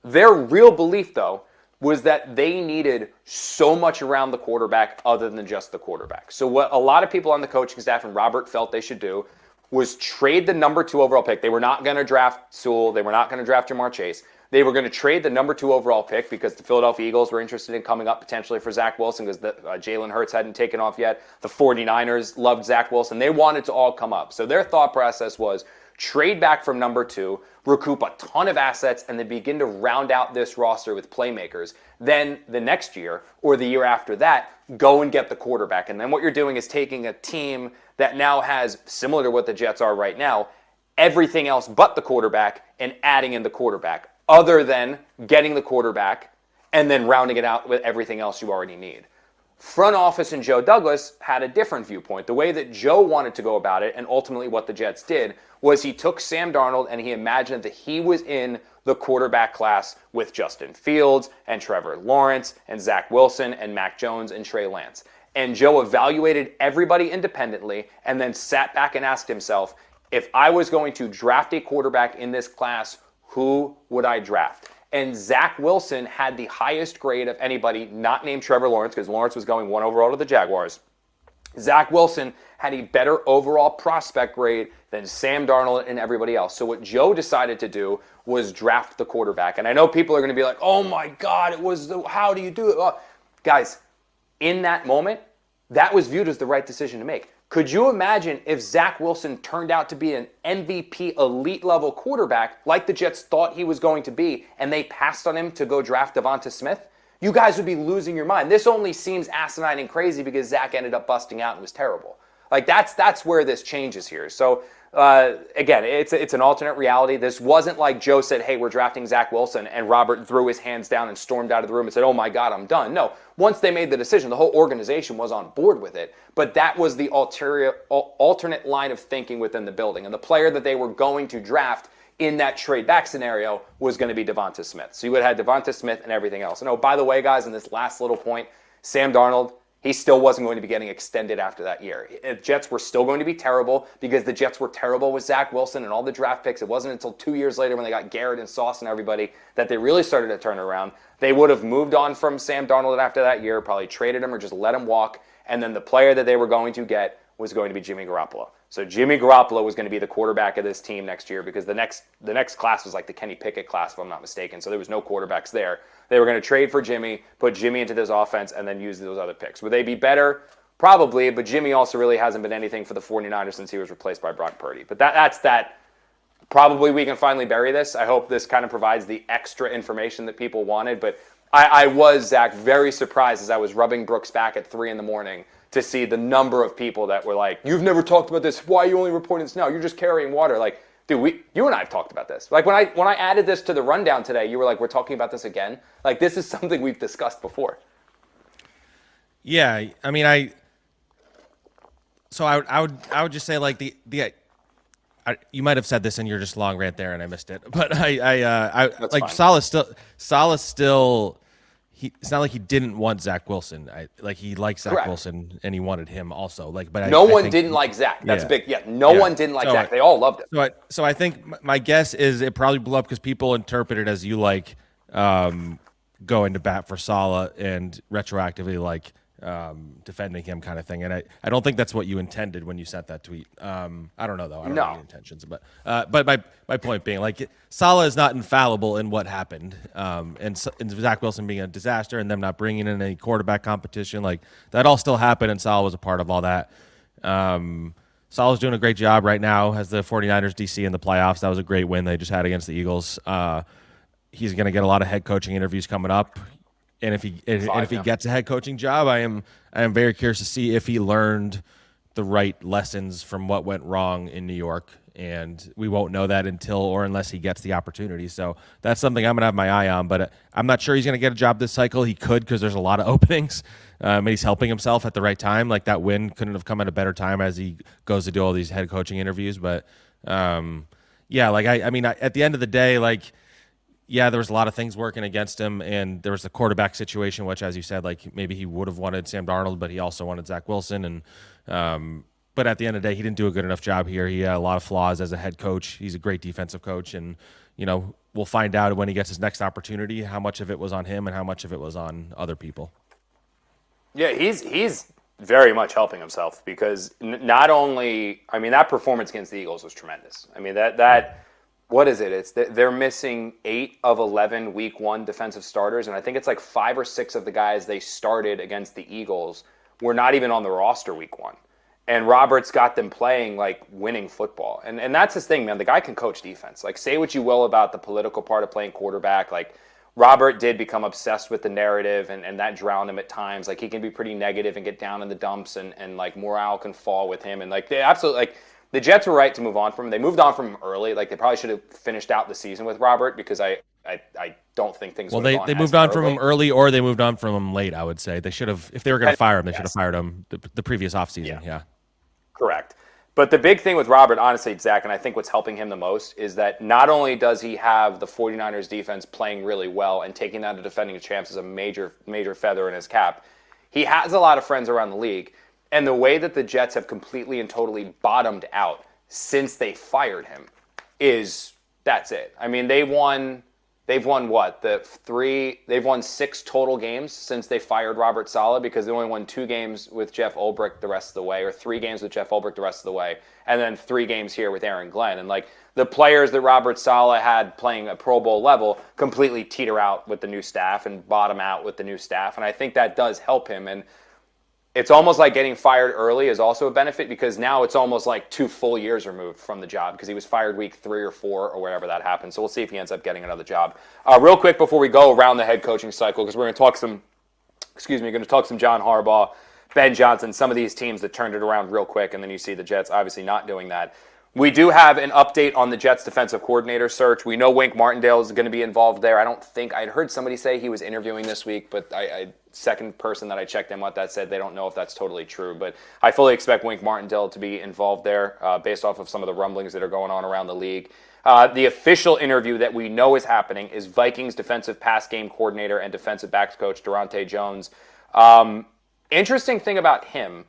Their real belief, though, was that they needed so much around the quarterback other than just the quarterback. So what a lot of people on the coaching staff and Robert felt they should do was trade the number 2 overall pick. They were not going to draft Sewell. They were not going to draft Jamar Chase. They were going to trade the number 2 overall pick because the Philadelphia Eagles were interested in coming up potentially for Zach Wilson because Jalen Hurts hadn't taken off yet. The 49ers loved Zach Wilson. They wanted to all come up. So their thought process was trade back from number 2, recoup a ton of assets, and then begin to round out this roster with playmakers. Then the next year or the year after that, go and get the quarterback. And then what you're doing is taking a team that now has, similar to what the Jets are right now, everything else but the quarterback and adding in the quarterback, other than getting the quarterback and then rounding it out with everything else you already need. Front office and Joe Douglas had a different viewpoint. The way that Joe wanted to go about it, and ultimately what the Jets did, was he took Sam Darnold and he imagined that he was in the quarterback class with Justin Fields and Trevor Lawrence and Zach Wilson and Mac Jones and Trey Lance. And Joe evaluated everybody independently and then sat back and asked himself, if I was going to draft a quarterback in this class, who would I draft? And Zach Wilson had the highest grade of anybody not named Trevor Lawrence, because Lawrence was going 1 overall to the Jaguars. Zach Wilson had a better overall prospect grade than Sam Darnold and everybody else. So what Joe decided to do was draft the quarterback. And I know people are going to be like, oh my God, how do you do it? Guys, in that moment, that was viewed as the right decision to make. Could you imagine if Zach Wilson turned out to be an MVP elite level quarterback like the Jets thought he was going to be and they passed on him to go draft Devonta Smith? You guys would be losing your mind. This only seems asinine and crazy because Zach ended up busting out and was terrible. Like that's where this changes here. So Again, it's an alternate reality. This wasn't like Joe said, hey, we're drafting Zach Wilson, and Robert threw his hands down and stormed out of the room and said, oh my God, I'm done. No, once they made the decision, the whole organization was on board with it. But that was the alternate line of thinking within the building. And the player that they were going to draft in that trade back scenario was going to be Devonta Smith. So you would have had Devonta Smith and everything else. And oh, by the way, guys, in this last little point, Sam Darnold, he still wasn't going to be getting extended after that year. The Jets were still going to be terrible because the Jets were terrible with Zach Wilson and all the draft picks. It wasn't until 2 years later when they got Garrett and Sauce and everybody that they really started to turn around. They would have moved on from Sam Darnold after that year, probably traded him or just let him walk. And then the player that they were going to get was going to be Jimmy Garoppolo. So Jimmy Garoppolo was going to be the quarterback of this team next year because the next class was like the Kenny Pickett class, if I'm not mistaken. So there was no quarterbacks there. They were going to trade for Jimmy, put Jimmy into this offense, and then use those other picks. Would they be better? Probably, but Jimmy also really hasn't been anything for the 49ers since he was replaced by Brock Purdy. But that's that. Probably we can finally bury this. I hope this kind of provides the extra information that people wanted. But I was, Zach, very surprised as I was rubbing Brooks back at 3 a.m. to see the number of people that were like, you've never talked about this. Why are you only reporting this now? You're just carrying water. Like, dude, you and I have talked about this. Like, when I added this to the rundown today, you were like, we're talking about this again? Like, this is something we've discussed before. Yeah, I mean, I would just say, like, you might have said this in your just long rant there, and I missed it. But I like Saleh still. It's not like he didn't want Zach Wilson. He likes Zach Correct. Wilson, and he wanted him also. But no one didn't like Zach. That's big. Yeah, no one didn't like Zach. They all loved him. So I think my guess is it probably blew up because people interpret it as you going to bat for Saleh and retroactively defending him kind of thing. And I don't think that's what you intended when you sent that tweet. I don't know though. I don't know the intentions, but my point being, Saleh is not infallible in what happened. And Zach Wilson being a disaster and them not bringing in any quarterback competition, that all still happened, and Saleh was a part of all that. Saleh's doing a great job right now as the 49ers DC in the playoffs. That was a great win they just had against the Eagles. He's going to get a lot of head coaching interviews coming up. And if he gets a head coaching job, I am very curious to see if he learned the right lessons from what went wrong in New York. And we won't know that unless he gets the opportunity. So that's something I'm going to have my eye on. But I'm not sure he's going to get a job this cycle. He could, because there's a lot of openings. And he's helping himself at the right time. That win couldn't have come at a better time as he goes to do all these head coaching interviews. But at the end of the day, there was a lot of things working against him, and there was the quarterback situation, which, as you said, maybe he would have wanted Sam Darnold, but he also wanted Zach Wilson. And but at the end of the day, he didn't do a good enough job here. He had a lot of flaws as a head coach. He's a great defensive coach, and we'll find out when he gets his next opportunity how much of it was on him and how much of it was on other people. Yeah, he's very much helping himself because not only, that performance against the Eagles was tremendous. That. What is it? They're missing 8 of 11 week 1 defensive starters, and I think it's 5 or 6 of the guys they started against the Eagles were not even on the roster week 1. And Roberts got them playing winning football. And that's his thing, man. The guy can coach defense. Say what you will about the political part of playing quarterback. Robert did become obsessed with the narrative, and that drowned him at times. He can be pretty negative and get down in the dumps, and morale can fall with him. And they absolutely the Jets were right to move on from him. They moved on from him early. They probably should have finished out the season with Robert because I don't think things. Well, they moved on from him early, or they moved on from him late. I would say they should have, if they were going to fire him, they should have fired him the previous offseason. Yeah, correct. But the big thing with Robert, honestly, Zach, and I think what's helping him the most is that not only does he have the 49ers defense playing really well and taking down the defending champs as a major feather in his cap, he has a lot of friends around the league. And the way that the Jets have completely and totally bottomed out since they fired him that's it. They've won what? They've won 6 total games since they fired Robert Saleh because they only won 2 games with Jeff Ulbrich the rest of the way, or 3 games with Jeff Ulbrich the rest of the way, and then 3 games here with Aaron Glenn. And the players that Robert Saleh had playing a Pro Bowl level completely teeter out with the new staff and bottom out with the new staff. And I think that does help him. And it's almost like getting fired early is also a benefit because now it's almost 2 full years removed from the job because he was fired week 3 or 4 or wherever that happened. So we'll see if he ends up getting another job. Real quick before we go around the head coaching cycle, because we're going to talk some John Harbaugh, Ben Johnson, some of these teams that turned it around real quick, and then you see the Jets obviously not doing that. We do have an update on the Jets defensive coordinator search. We know Wink Martindale is going to be involved there. I'd heard somebody say he was interviewing this week, but second person that I checked in with that said they don't know if that's totally true. But I fully expect Wink Martindale to be involved there based off of some of the rumblings that are going on around the league. The official interview that we know is happening is Vikings defensive pass game coordinator and defensive backs coach Dante Jones. Interesting thing about him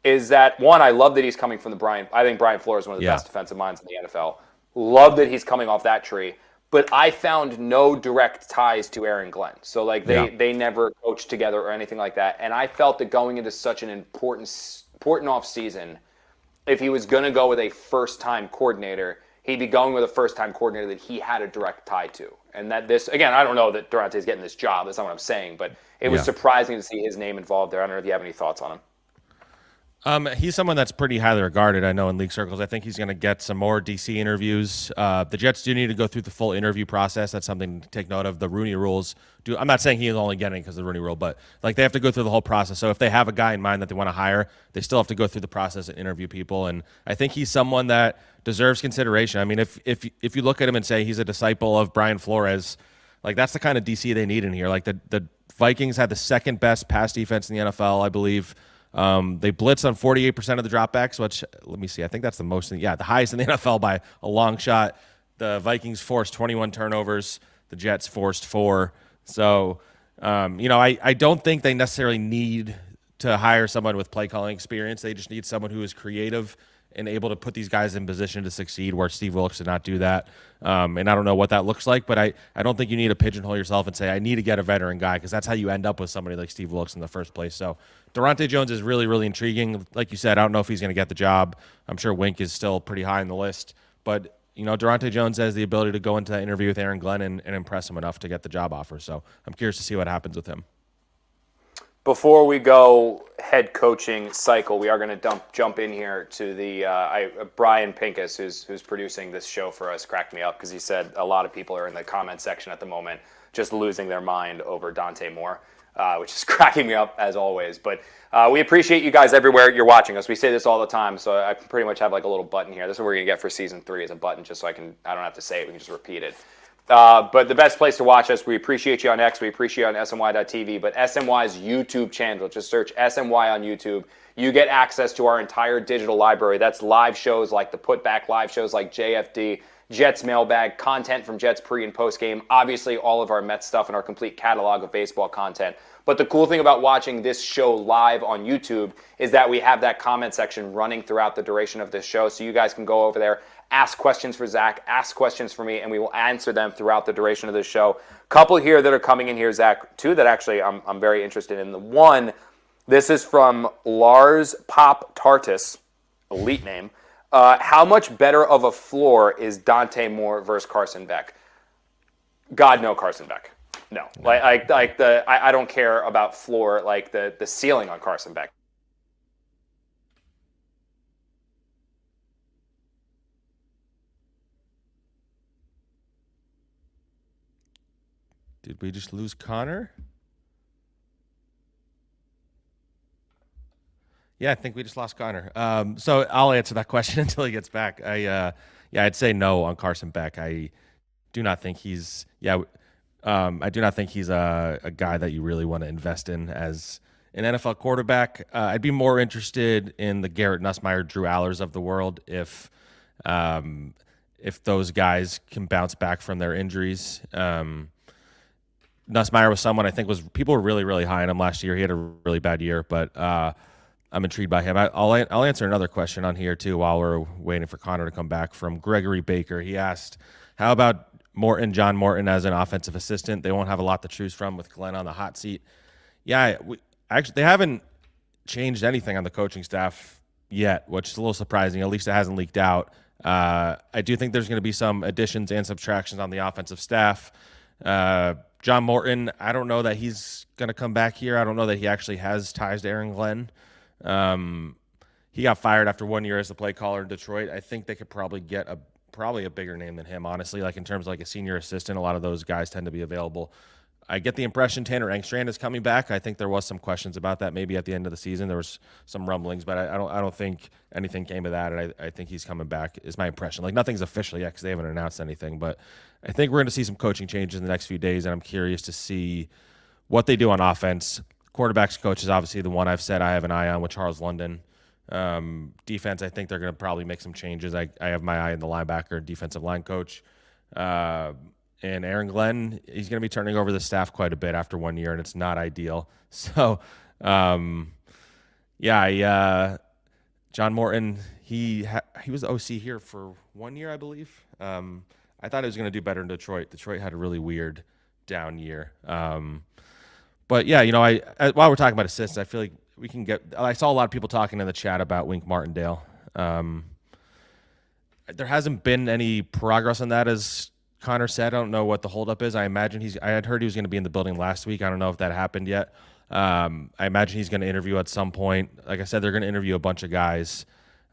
is that, one, I love that he's coming from I think Brian Flores is one of the best defensive minds in the NFL. Love that he's coming off that tree. But I found no direct ties to Aaron Glenn. So, they never coached together or anything like that. And I felt that going into such an important offseason, if he was going to go with a first-time coordinator, he'd be going with a first-time coordinator that he had a direct tie to. And that again, I don't know that Durante's getting this job. That's not what I'm saying. But it was surprising to see his name involved there. I don't know if you have any thoughts on him. He's someone that's pretty highly regarded, I know, in league circles. I think he's going to get some more DC interviews. The Jets do need to go through the full interview process. That's something to take note of. The Rooney rules I'm not saying he is only getting it because of the Rooney rule, but they have to go through the whole process. So if they have a guy in mind that they want to hire, they still have to go through the process and interview people. And I think he's someone that deserves consideration. I mean, if you look at him and say he's a disciple of Brian Flores, that's the kind of DC they need in here. The Vikings had the second best pass defense in the NFL, I believe. They blitz on 48% of the dropbacks, which, let me see, I think that's the most, the highest in the NFL by a long shot. The Vikings forced 21 turnovers. The Jets forced 4. So, I don't think they necessarily need to hire someone with play calling experience. They just need someone who is creative and able to put these guys in position to succeed, where Steve Wilkes did not do that. And I don't know what that looks like, but I don't think you need to pigeonhole yourself and say, I need to get a veteran guy, because that's how you end up with somebody like Steve Wilkes in the first place. So Dante Jones is really, really intriguing. Like you said, I don't know if he's going to get the job. I'm sure Wink is still pretty high on the list. But, Dante Jones has the ability to go into that interview with Aaron Glenn and impress him enough to get the job offer. So I'm curious to see what happens with him. Before we go head coaching cycle, we are going to jump in here to the Brian Pincus, who's producing this show for us, cracked me up because he said a lot of people are in the comment section at the moment just losing their mind over Dante Moore, which is cracking me up as always. But we appreciate you guys everywhere you're watching us. We say this all the time, so I pretty much have a little button here. This is what we're going to get for season 3 is a button, just so I don't have to say it. We can just repeat it. But the best place to watch us, we appreciate you on X, we appreciate you on SMY.TV, but SMY's YouTube channel, just search SMY on YouTube. You get access to our entire digital library. That's live shows like the Putback, live shows like JFD, Jets Mailbag, content from Jets pre- and post-game, obviously all of our Mets stuff and our complete catalog of baseball content. But the cool thing about watching this show live on YouTube is that we have that comment section running throughout the duration of this show, so you guys can go over there, ask questions for Zach, ask questions for me, and we will answer them throughout the duration of this show. Couple here that are coming in here, Zach. 2 that actually I'm very interested in. The one, this is from Lars Pop Tartus, elite name. How much better of a floor is Dante Moore versus Carson Beck? God, no, Carson Beck. No. I don't care about floor, the ceiling on Carson Beck. Did we just lose Connor? Yeah, I think we just lost Connor. So I'll answer that question until he gets back. I'd say no on Carson Beck. I do not think he's I do not think he's a guy that you really want to invest in as an NFL quarterback. I'd be more interested in the Garrett Nussmeier, Drew Allers of the world if those guys can bounce back from their injuries. Nussmeier was someone I think people were really, really high on him last year. He had a really bad year, but I'm intrigued by him. I'll answer another question on here too while we're waiting for Connor to come back, from Gregory Baker. He asked, how about John Morton as an offensive assistant? They won't have a lot to choose from with Glenn on the hot seat. Yeah, they haven't changed anything on the coaching staff yet, which is a little surprising. At least it hasn't leaked out. I do think there's going to be some additions and subtractions on the offensive staff. John Morton, I don't know that he's going to come back here. I don't know that he actually has ties to Aaron Glenn. He got fired after 1 year as the play caller in Detroit. I think they could probably get a bigger name than him, honestly, in terms of a senior assistant. A lot of those guys tend to be available. I get the impression Tanner Engstrand is coming back. I think there was some questions about that maybe at the end of the season. There was some rumblings, but I don't think anything came of that. And I think he's coming back is my impression. Like nothing's official yet because they haven't announced anything. But I think we're going to see some coaching changes in the next few days, and I'm curious to see what they do on offense. Quarterbacks coach is obviously the one I've said I have an eye on with Charles London. Defense, I think they're going to probably make some changes. I have my eye on the linebacker and defensive line coach. And Aaron Glenn, he's going to be turning over the staff quite a bit after 1 year, and it's not ideal. So, John Morton, he was the OC here for 1 year, I believe. I thought he was going to do better in Detroit. Detroit had a really weird down year. But yeah, while we're talking about assists, I feel like we can get. I saw a lot of people talking in the chat about Wink Martindale. There hasn't been any progress on that, as Connor said. I don't know what the holdup is. I had heard he was going to be in the building last week. I don't know if that happened yet. I imagine he's going to interview at some point. Like I said, they're going to interview a bunch of guys.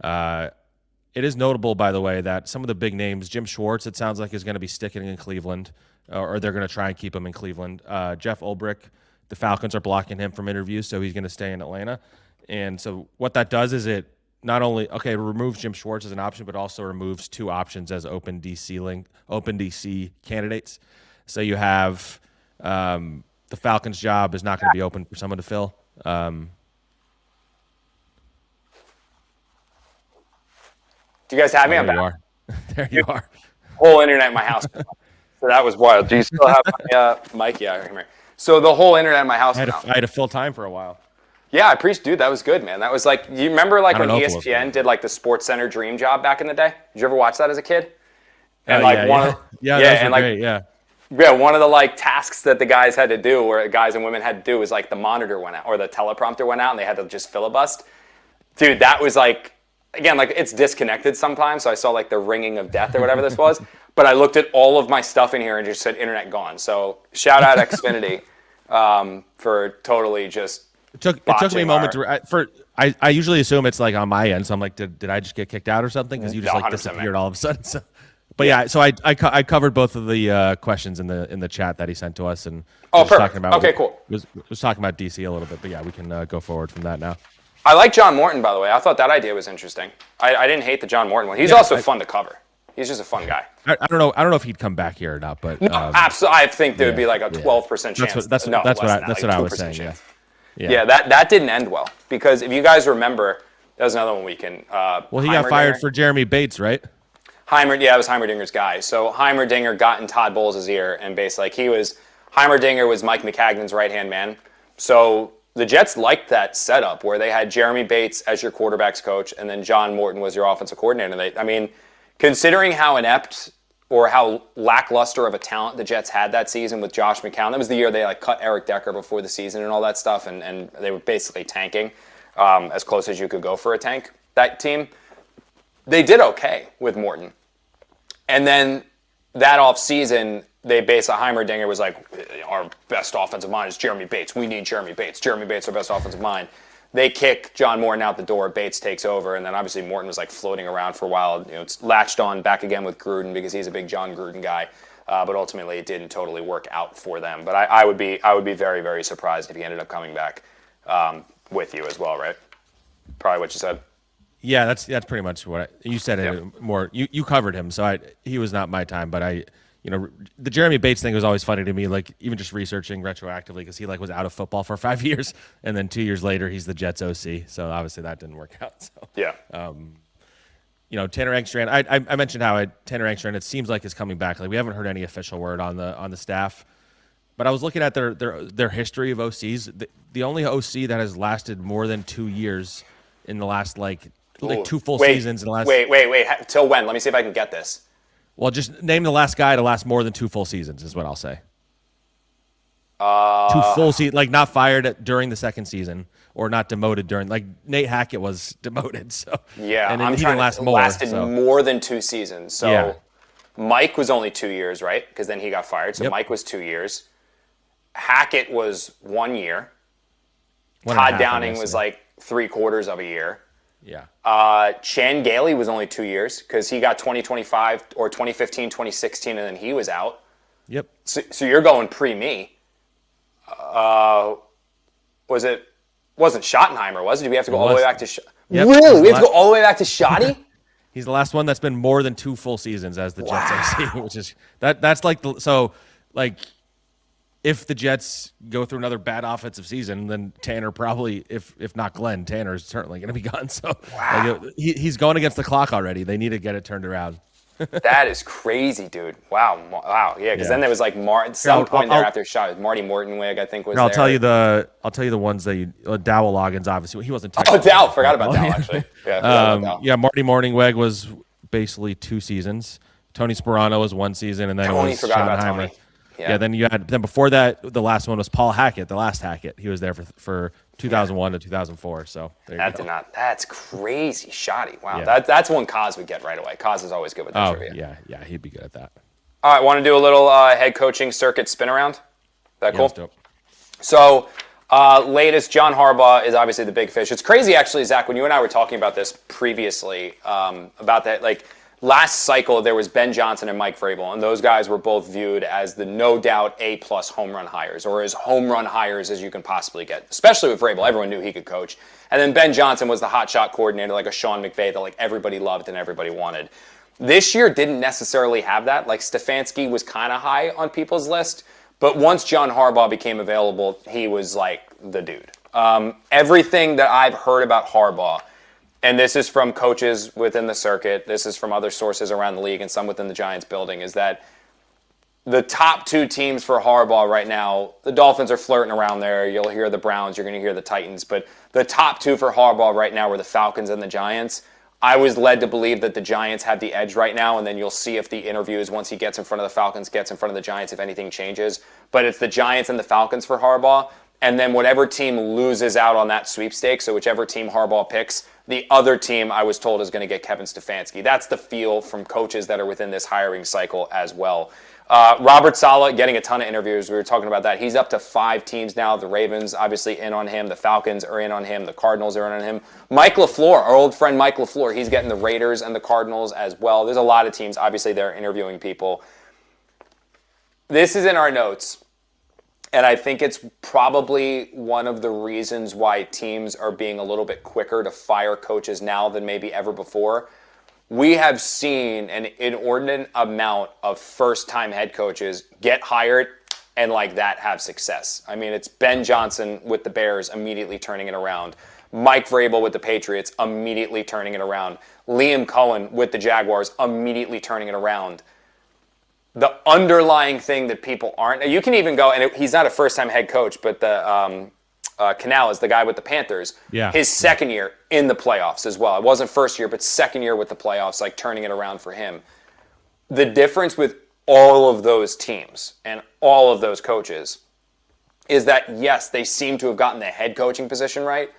It is notable, by the way, that some of the big names, Jim Schwartz, it sounds like is going to be sticking in Cleveland, or they're going to try and keep him in Cleveland. Jeff Ulbrich, the Falcons are blocking him from interviews, so he's going to stay in Atlanta. And so what that does is it not only removes Jim Schwartz as an option, but also removes two options as open DC candidates. So you have the Falcons' job is not going to be open for someone to fill. Do you guys have me? I'm there back. You are. There you are. Whole internet in my house. So that was wild. Do you still have my mic? Yeah, I'm here. So the whole internet in my house. I had to fill time for a while. Yeah, I appreciate, dude. That was good, man. That was like, you remember like when ESPN did like the Sports Center Dream Job back in the day? Did you ever watch that as a kid? And one of the like tasks that the guys had to do, or guys and women had to do, was like the monitor went out or the teleprompter went out, and they had to just filibust. Dude, that was like, again, like it's disconnected sometimes, so I saw like the ringing of death or whatever this was. But I looked at all of my stuff in here and just said internet gone. So shout out Xfinity for totally just. It took me a moment I usually assume it's like on my end, so I'm like, did I just get kicked out or something? Because you just like disappeared all of a sudden. So, but yeah, so I covered both of the questions in the chat that he sent to us, and perfect. Cool. Was talking about DC a little bit, but yeah, we can go forward from that now. I like John Morton, by the way. I thought that idea was interesting. I didn't hate the John Morton one. He's also fun to cover. He's just a fun guy. I don't know. I don't know if he'd come back here or not, but no, absolutely. I think there would be like a 12% chance. That's what I was saying. Chance. Yeah. That didn't end well, because if you guys remember, that was another one we can. Well, he got fired for Jeremy Bates, right? It was Heimerdinger's guy. So Heimerdinger got in Todd Bowles' ear, and basically Heimerdinger was Mike McCagnon's right-hand man. So the Jets liked that setup where they had Jeremy Bates as your quarterback's coach, and then John Morton was your offensive coordinator. Considering how inept or how lackluster of a talent the Jets had that season with Josh McCown, that was the year they like cut Eric Decker before the season and all that stuff, and they were basically tanking as close as you could go for a tank, that team. They did okay with Morton. And then that offseason, Heimerdinger was like, our best offensive mind is Jeremy Bates. We need Jeremy Bates. Jeremy Bates, our best offensive mind. They kick John Morton out the door. Bates takes over, and then obviously Morton was like floating around for a while. It's latched on back again with Gruden because he's a big John Gruden guy. But ultimately, it didn't totally work out for them. But I would be very, very surprised if he ended up coming back with you as well, right? Probably what you said. Yeah, that's pretty much what you said. It more. You covered him, so he was not my time, but the Jeremy Bates thing was always funny to me, like even just researching retroactively, because he like was out of football for 5 years, and then 2 years later he's the Jets OC. So obviously that didn't work out. So yeah, Tanner Engstrand. I mentioned how Tanner Engstrand, it seems like, is coming back. Like we haven't heard any official word on the staff, but I was looking at their history of OCs. The only OC that has lasted more than 2 years in the last like 2 full seasons in the last. Wait. Till when? Let me see if I can get this. Well, just name the last guy to last more than 2 full seasons is what I'll say. 2 full seasons, like not fired during the second season or not demoted during. Like Nate Hackett was demoted, so yeah, and he didn't last more. Lasted more than 2 seasons. So yeah. Mike was only 2 years, right? Because then he got fired. So Mike was 2 years. Hackett was 1 year. Todd Downing was like 3/4 of a year. Yeah. Chan Gailey was only 2 years because he got 2025 or 2015, 2016, and then he was out. Yep. So you're going pre-me. Was it? Wasn't Schottenheimer? Was it? Did we have to go all the way back to? Yep. Really? We have to go all the way back to Schotty? He's the last one that's been more than 2 full seasons as the Jets MC, which is that's like if the Jets go through another bad offensive season, then Tanner probably, if not Glenn, Tanner is certainly going to be gone. So he's going against the clock already. They need to get it turned around. That is crazy, dude. Wow. Yeah, because then there was like some point there after shot. Marty Mortonwig, I think, was there. I'll tell you the ones that Dowell Loggins, obviously. He wasn't technically. Oh, Dow. Forgot about Dow, actually. Yeah, Marty Mortonwig was basically 2 seasons. Tony Sperano was 1 season, and then Tony, forgot about Tony. Yeah, then before that, the last one was Paul Hackett, the last Hackett. He was there for 2001 to 2004. So that's crazy, Shoddy. Wow, yeah. That's one Kaz would get right away. Kaz is always good with the trivia. Yeah, he'd be good at that. All right, want to do a little head coaching circuit spin around? That cool? Dope. So, latest, John Harbaugh is obviously the big fish. It's crazy, actually, Zach, when you and I were talking about this previously, about that, like, last cycle, there was Ben Johnson and Mike Vrabel, and those guys were both viewed as the no doubt A-plus home run hires, or as home run hires as you can possibly get, especially with Vrabel. Everyone knew he could coach. And then Ben Johnson was the hotshot coordinator, like a Sean McVay that like everybody loved and everybody wanted. This year didn't necessarily have that. Like Stefanski was kind of high on people's list, but once John Harbaugh became available, he was like the dude. Everything that I've heard about Harbaugh, and this is from coaches within the circuit, this is from other sources around the league and some within the Giants building, is that the top 2 teams for Harbaugh right now, the Dolphins are flirting around there. You'll hear the Browns, you're going to hear the Titans. But the top 2 for Harbaugh right now are the Falcons and the Giants. I was led to believe that the Giants have the edge right now, and then you'll see if the interviews, once he gets in front of the Falcons, gets in front of the Giants, if anything changes. But it's the Giants and the Falcons for Harbaugh. And then whatever team loses out on that sweepstakes, so whichever team Harbaugh picks, the other team, I was told, is going to get Kevin Stefanski. That's the feel from coaches that are within this hiring cycle as well. Robert Saleh getting a ton of interviews. We were talking about that. He's up to 5 teams now. The Ravens obviously in on him. The Falcons are in on him. The Cardinals are in on him. Mike LaFleur, our old friend Mike LaFleur, he's getting the Raiders and the Cardinals as well. There's a lot of teams. Obviously, they're interviewing people. This is in our notes. And I think it's probably one of the reasons why teams are being a little bit quicker to fire coaches now than maybe ever before. We have seen an inordinate amount of first-time head coaches get hired and like that have success. I mean, it's Ben Johnson with the Bears immediately turning it around. Mike Vrabel with the Patriots immediately turning it around. Liam Cohen with the Jaguars immediately turning it around. The underlying thing that people aren't, you can even go, and he's not a first-time head coach, but the Canal is the guy with the Panthers. Yeah. His second year in the playoffs as well. It wasn't first year, but second year with the playoffs, like turning it around for him. The difference with all of those teams and all of those coaches is that, yes, they seem to have gotten the head coaching position right,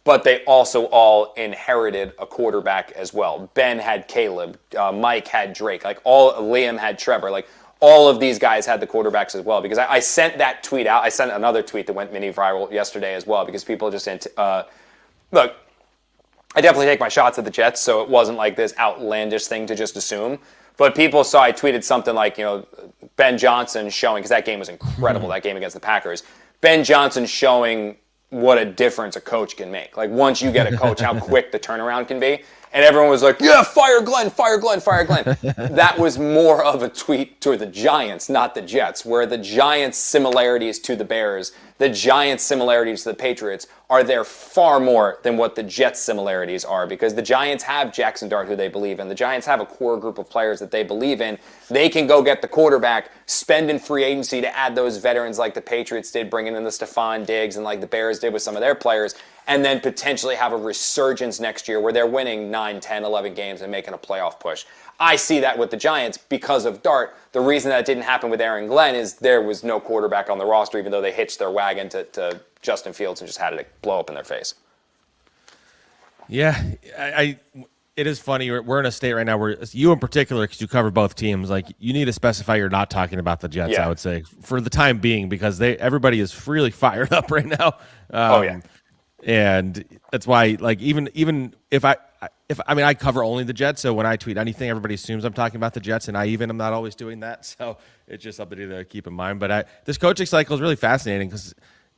but they also all inherited a quarterback as well. Ben had Caleb, Mike had Drake, Liam had Trevor, all of these guys had the quarterbacks as well. Because I sent that tweet out. I sent another tweet that went mini viral yesterday as well because people just look. I definitely take my shots at the Jets, so it wasn't like this outlandish thing to just assume. But people saw I tweeted something like, Ben Johnson showing, because that game was incredible, that game against the Packers. Ben Johnson showing what a difference a coach can make. Like, once you get a coach, how quick the turnaround can be. And everyone was like, yeah, fire Glenn, fire Glenn, fire Glenn. That was more of a tweet to the Giants, not the Jets, where the Giants' similarities to the Bears, the Giants' similarities to the Patriots are there far more than what the Jets' similarities are, because the Giants have Jaxson Dart, who they believe in. The Giants have a core group of players that they believe in. They can go get the quarterback, spend in free agency to add those veterans like the Patriots did, bringing in the Stephon Diggs, and like the Bears did with some of their players, and then potentially have a resurgence next year where they're winning 9, 10, 11 games and making a playoff push. I see that with the Giants because of Dart. The reason that didn't happen with Aaron Glenn is there was no quarterback on the roster, even though they hitched their wagon to Justin Fields and just had it blow up in their face. Yeah, it is funny. We're in a state right now where you in particular, because you cover both teams, like you need to specify you're not talking about the Jets, I would say, for the time being, because everybody is really fired up right now. And that's why, like, even if I cover only the Jets, so when I tweet anything, everybody assumes I'm talking about the Jets, and I even am not always doing that. So it's just something to keep in mind. But this coaching cycle is really fascinating because,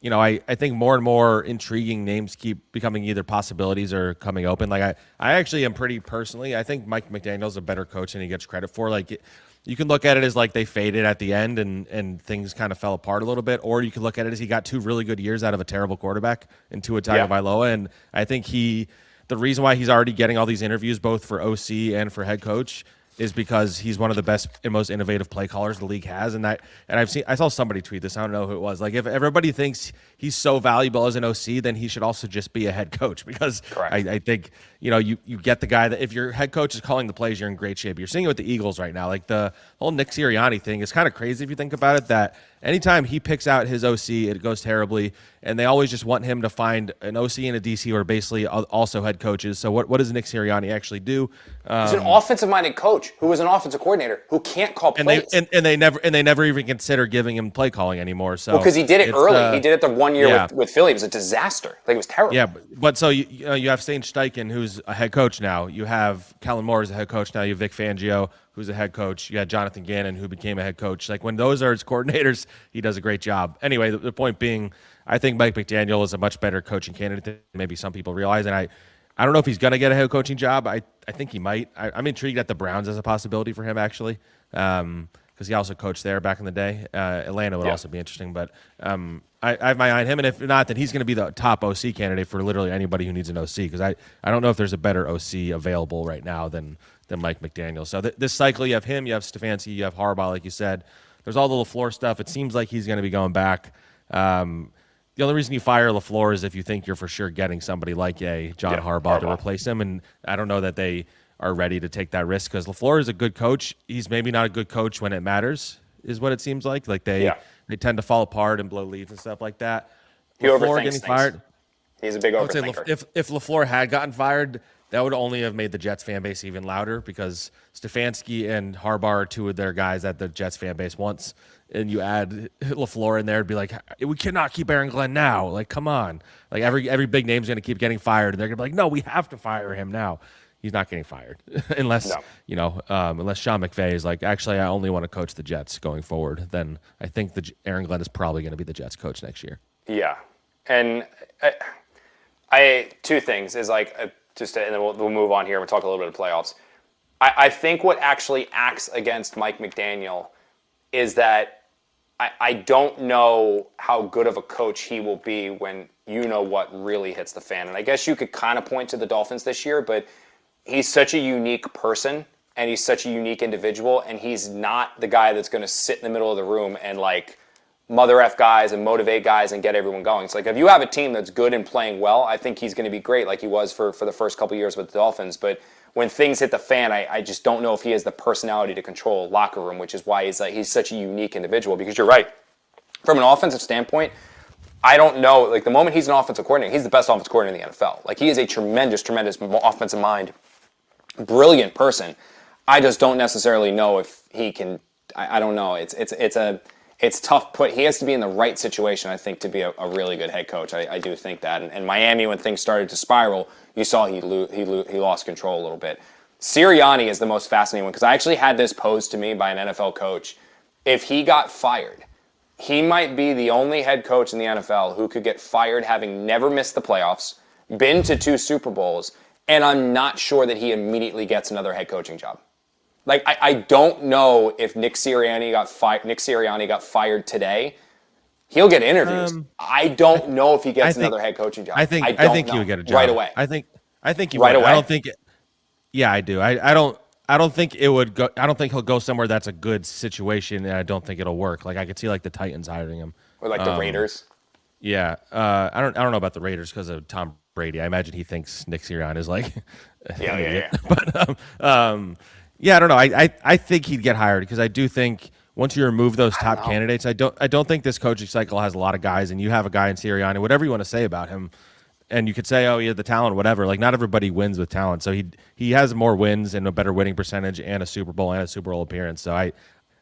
I think more and more intriguing names keep becoming either possibilities or coming open. Like I actually am pretty personally, I think Mike McDaniel's a better coach than he gets credit for. Like, you can look at it as like they faded at the end and things kind of fell apart a little bit, or you can look at it as he got 2 really good years out of a terrible quarterback in Tua Tagovailoa. And I think the reason why he's already getting all these interviews, both for OC and for head coach, is because he's one of the best and most innovative play callers the league has. And I saw somebody tweet this. I don't know who it was. Like, if everybody thinks he's so valuable as an OC, then he should also just be a head coach, because I think, you get the guy that if your head coach is calling the plays, you're in great shape. You're seeing it with the Eagles right now. Like, the whole Nick Sirianni thing is kind of crazy if you think about it, that anytime he picks out his OC, it goes terribly. And they always just want him to find an OC and a DC who are basically also head coaches. So what does Nick Sirianni actually do? He's an offensive-minded coach who was an offensive coordinator who can't call plays. And they never even consider giving him play calling anymore. So because he did it early. He did it the 1 year with Philly. It was a disaster. Like, it was terrible. Yeah, but so you have Shane Steichen, who's a head coach now. You have Kellen Moore as a head coach now. You have Vic Fangio, who's a head coach. You had Jonathan Gannon, who became a head coach. Like, when those are his coordinators, he does a great job. Anyway, the point being, I think Mike McDaniel is a much better coaching candidate than maybe some people realize. And I don't know if he's going to get a head coaching job. I think he might. I'm intrigued at the Browns as a possibility for him, actually, because he also coached there back in the day. Atlanta would also be interesting. But I have my eye on him. And if not, then he's going to be the top OC candidate for literally anybody who needs an OC, because I don't know if there's a better OC available right now than Mike McDaniel. So this cycle, you have him, you have Stefanski, you have Harbaugh, like you said. There's all the LaFleur stuff. It seems like he's going to be going back. The only reason you fire LaFleur is if you think you're for sure getting somebody like a John Harbaugh to replace him, and I don't know that they are ready to take that risk, because LaFleur is a good coach. He's maybe not a good coach when it matters, is what it seems like. Like, they tend to fall apart and blow leads and stuff like that. He LaFleur getting fired. He's a big overthinker. If LaFleur had gotten fired, that would only have made the Jets fan base even louder, because Stefanski and Harbaugh are 2 of their guys that the Jets fan base wants. And you add LaFleur in there, it'd be like, we cannot keep Aaron Glenn now. Like, come on. Like, every big name's going to keep getting fired, and they're going to be like, no, we have to fire him now. He's not getting fired unless unless Sean McVay is like, actually, I only want to coach the Jets going forward. Then I think Aaron Glenn is probably going to be the Jets coach next year. Yeah, and I 2 things is like and then we'll move on here. We'll talk a little bit of playoffs. I think what actually acts against Mike McDaniel is that I don't know how good of a coach he will be when what really hits the fan. And I guess you could kind of point to the Dolphins this year, but he's such a unique person and he's such a unique individual, and he's not the guy that's going to sit in the middle of the room and like mother F guys and motivate guys and get everyone going. It's like, if you have a team that's good and playing well, I think he's going to be great like he was for the first couple years with the Dolphins. But when things hit the fan, I just don't know if he has the personality to control a locker room, which is why he's such a unique individual. Because you're right. From an offensive standpoint, I don't know. Like, the moment he's an offensive coordinator, he's the best offensive coordinator in the NFL. Like, he is a tremendous offensive mind, brilliant person. I just don't necessarily know if he can. I don't know. It's tough. He has to be in the right situation, I think, to be a really good head coach. I do think that. And Miami, when things started to spiral, you saw he lost control a little bit. Sirianni is the most fascinating one, because I actually had this posed to me by an NFL coach. If he got fired, he might be the only head coach in the NFL who could get fired having never missed the playoffs, been to 2 Super Bowls, and I'm not sure that he immediately gets another head coaching job. Like, I don't know if Nick Sirianni got fired today. He'll get interviews. I don't know if he gets another head coaching job. I think he would get a job right away. I think he right would. away. I don't think. Yeah, I do. I don't think it would go. I don't think he'll go somewhere that's a good situation, and I don't think it'll work. Like, I could see like the Titans hiring him, or like the Raiders. Yeah, I don't know about the Raiders because of Tom Brady. I imagine he thinks Nick Sirianni is like yeah. But yeah, I don't know. I think he'd get hired, because I do think once you remove those top candidates, I don't think this coaching cycle has a lot of guys, and you have a guy in Sirianni, whatever you want to say about him, and you could say, oh, he had the talent, whatever. Like, not everybody wins with talent, so he has more wins and a better winning percentage and a Super Bowl appearance. So I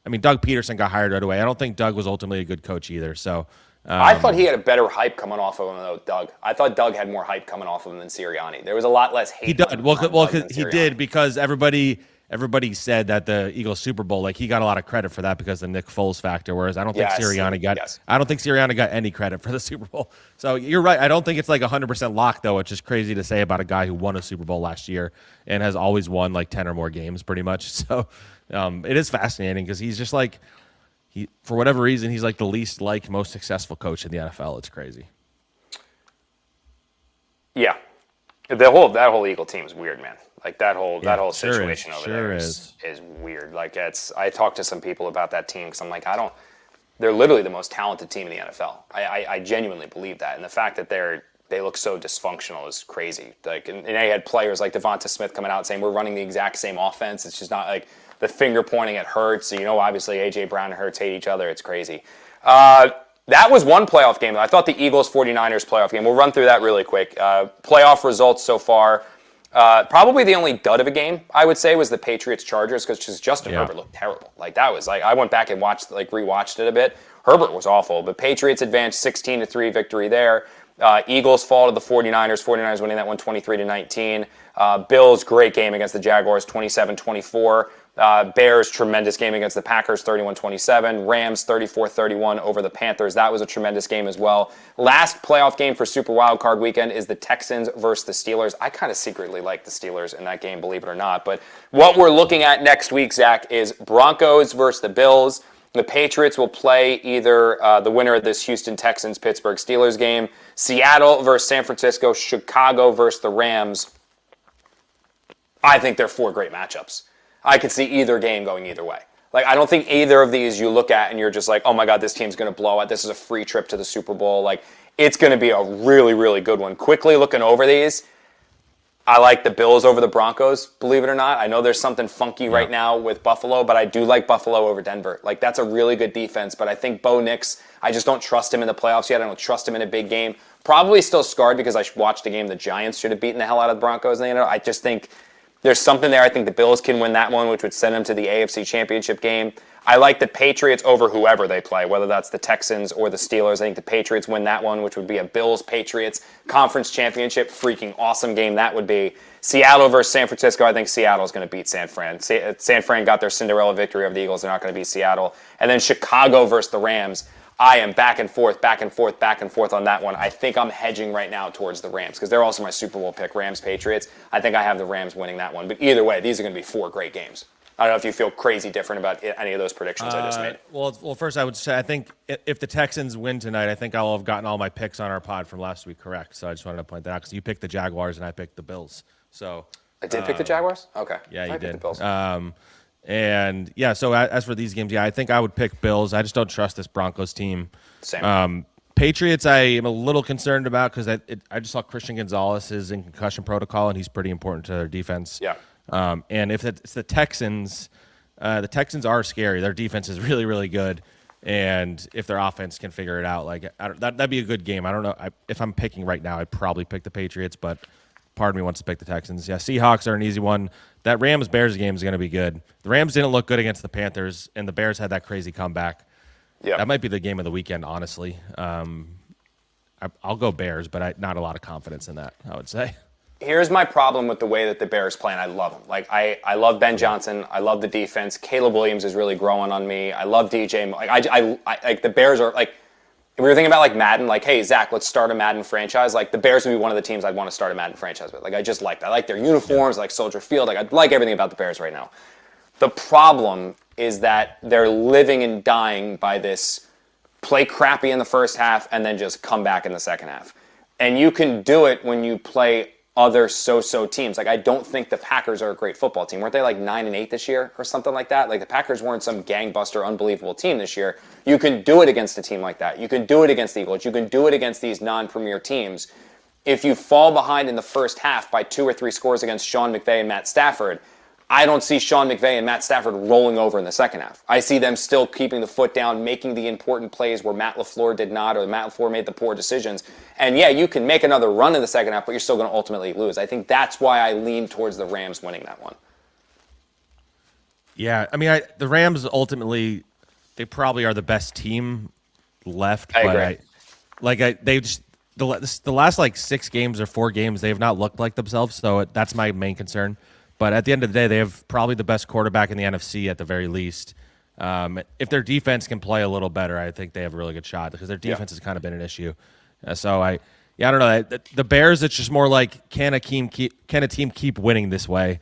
mean, Doug Peterson got hired right away. I don't think Doug was ultimately a good coach either. So I thought he had a better hype coming off of him, though, Doug. I thought Doug had more hype coming off of him than Sirianni. There was a lot less hate. He did. Well, than he Sirianni. did because everybody said that the Eagles Super Bowl, like he got a lot of credit for that because of the Nick Foles factor. Whereas I don't think Sirianni got any credit for the Super Bowl. So you're right. I don't think it's like 100% locked though. It's just crazy to say about a guy who won a Super Bowl last year and has always won like 10 or more games, pretty much. So it is fascinating because he's just like for whatever reason he's like the least most successful coach in the NFL. It's crazy. Yeah, that whole Eagle team is weird, man. Like that whole situation over there is weird. Like I talked to some people about that team because I'm like, they're literally the most talented team in the NFL. I genuinely believe that, and the fact that they look so dysfunctional is crazy. Like, and they had players like Devonta Smith coming out saying we're running the exact same offense. It's just not like the finger pointing at Hurts. So, obviously AJ Brown and Hurts hate each other. It's crazy. That was one playoff game. I thought the Eagles-49ers playoff game. We'll run through that really quick. Playoff results so far. Probably the only dud of a game, I would say, was the Patriots-Chargers because Justin Herbert looked terrible. Like, that was I went back and rewatched it a bit. Herbert was awful, but Patriots advanced 16-3 victory there. Eagles fall to the 49ers. 49ers winning that one 23-19. Bills, great game against the Jaguars, 27-24. Bears, tremendous game against the Packers, 31-27. Rams, 34-31 over the Panthers. That was a tremendous game as well. Last playoff game for Super Wildcard Weekend is the Texans versus the Steelers. I kind of secretly like the Steelers in that game, believe it or not. But what we're looking at next week, Zach, is Broncos versus the Bills. The Patriots will play either the winner of this Houston Texans-Pittsburgh Steelers game, Seattle versus San Francisco, Chicago versus the Rams. I think they're four great matchups. I could see either game going either way. Like, I don't think either of these you look at and you're just like, oh my God, this team's going to blow it. This is a free trip to the Super Bowl. Like, it's going to be a really, really good one. Quickly looking over these, I like the Bills over the Broncos, believe it or not. I know there's something funky right now with Buffalo, but I do like Buffalo over Denver. Like, that's a really good defense, but I think Bo Nix, I just don't trust him in the playoffs yet. I don't trust him in a big game. Probably still scarred because I watched a game the Giants should have beaten the hell out of the Broncos. And, I just think there's something there. I think the Bills can win that one, which would send them to the AFC Championship game. I like the Patriots over whoever they play, whether that's the Texans or the Steelers. I think the Patriots win that one, which would be a Bills-Patriots Conference Championship. Freaking awesome game that would be. Seattle versus San Francisco. I think Seattle's going to beat San Fran. San Fran got their Cinderella victory over the Eagles. They're not going to beat Seattle. And then Chicago versus the Rams. I am back and forth on that one. I think I'm hedging right now towards the Rams because they're also my Super Bowl pick, Rams-Patriots. I think I have the Rams winning that one. But either way, these are going to be four great games. I don't know if you feel crazy different about any of those predictions I just made. Well, first I would say I think if the Texans win tonight, I think I'll have gotten all my picks on our pod from last week correct. So I just wanted to point that out because you picked the Jaguars and I picked the Bills. So I did pick the Jaguars? Okay. Yeah, you did. The Bills. And yeah, so as for these games, I think I would pick Bills. I just don't trust this Broncos team. Same. Patriots, I am a little concerned about because I just saw Christian Gonzalez is in concussion protocol, and he's pretty important to their defense. Yeah. And if it's the Texans are scary. Their defense is really, really good. And if their offense can figure it out, that'd be a good game. I don't know. If I'm picking right now, I'd probably pick the Patriots, but part of me wants to pick the Texans. Yeah, Seahawks are an easy one. That Rams-Bears game is going to be good. The Rams didn't look good against the Panthers, and the Bears had that crazy comeback. Yeah, that might be the game of the weekend, honestly. I'll go Bears, but not a lot of confidence in that, I would say. Here's my problem with the way that the Bears play, and I love them. Like, I love Ben Johnson. I love the defense. Caleb Williams is really growing on me. I love DJ. Like the Bears are, like, if we were thinking about, like, Madden, like, hey, Zach, let's start a Madden franchise. Like, the Bears would be one of the teams I'd want to start a Madden franchise with. Like, I just like that. I like their uniforms, I like Soldier Field. Like, I like everything about the Bears right now. The problem is that they're living and dying by this play crappy in the first half and then just come back in the second half. And you can do it when you play other so-so teams. Like, I don't think the Packers are a great football team. Weren't they like 9-8 this year or something like that? Like, the Packers weren't some gangbuster, unbelievable team this year. You can do it against a team like that. You can do it against the Eagles. You can do it against these non-premier teams. If you fall behind in the first half by 2 or 3 scores against Sean McVay and Matt Stafford, I don't see Sean McVay and Matt Stafford rolling over in the second half. I see them still keeping the foot down, making the important plays where Matt LaFleur did not, or Matt LaFleur made the poor decisions. And yeah, you can make another run in the second half, but you're still going to ultimately lose. I think that's why I lean towards the Rams winning that one. Yeah, I mean, the Rams ultimately, they probably are the best team left. I agree. They just the last like 6 games or 4 games, they have not looked like themselves. So that's my main concern. But at the end of the day, they have probably the best quarterback in the NFC at the very least. If their defense can play a little better, I think they have a really good shot because their defense has kind of been an issue. I don't know. The Bears, it's just more like can a team keep winning this way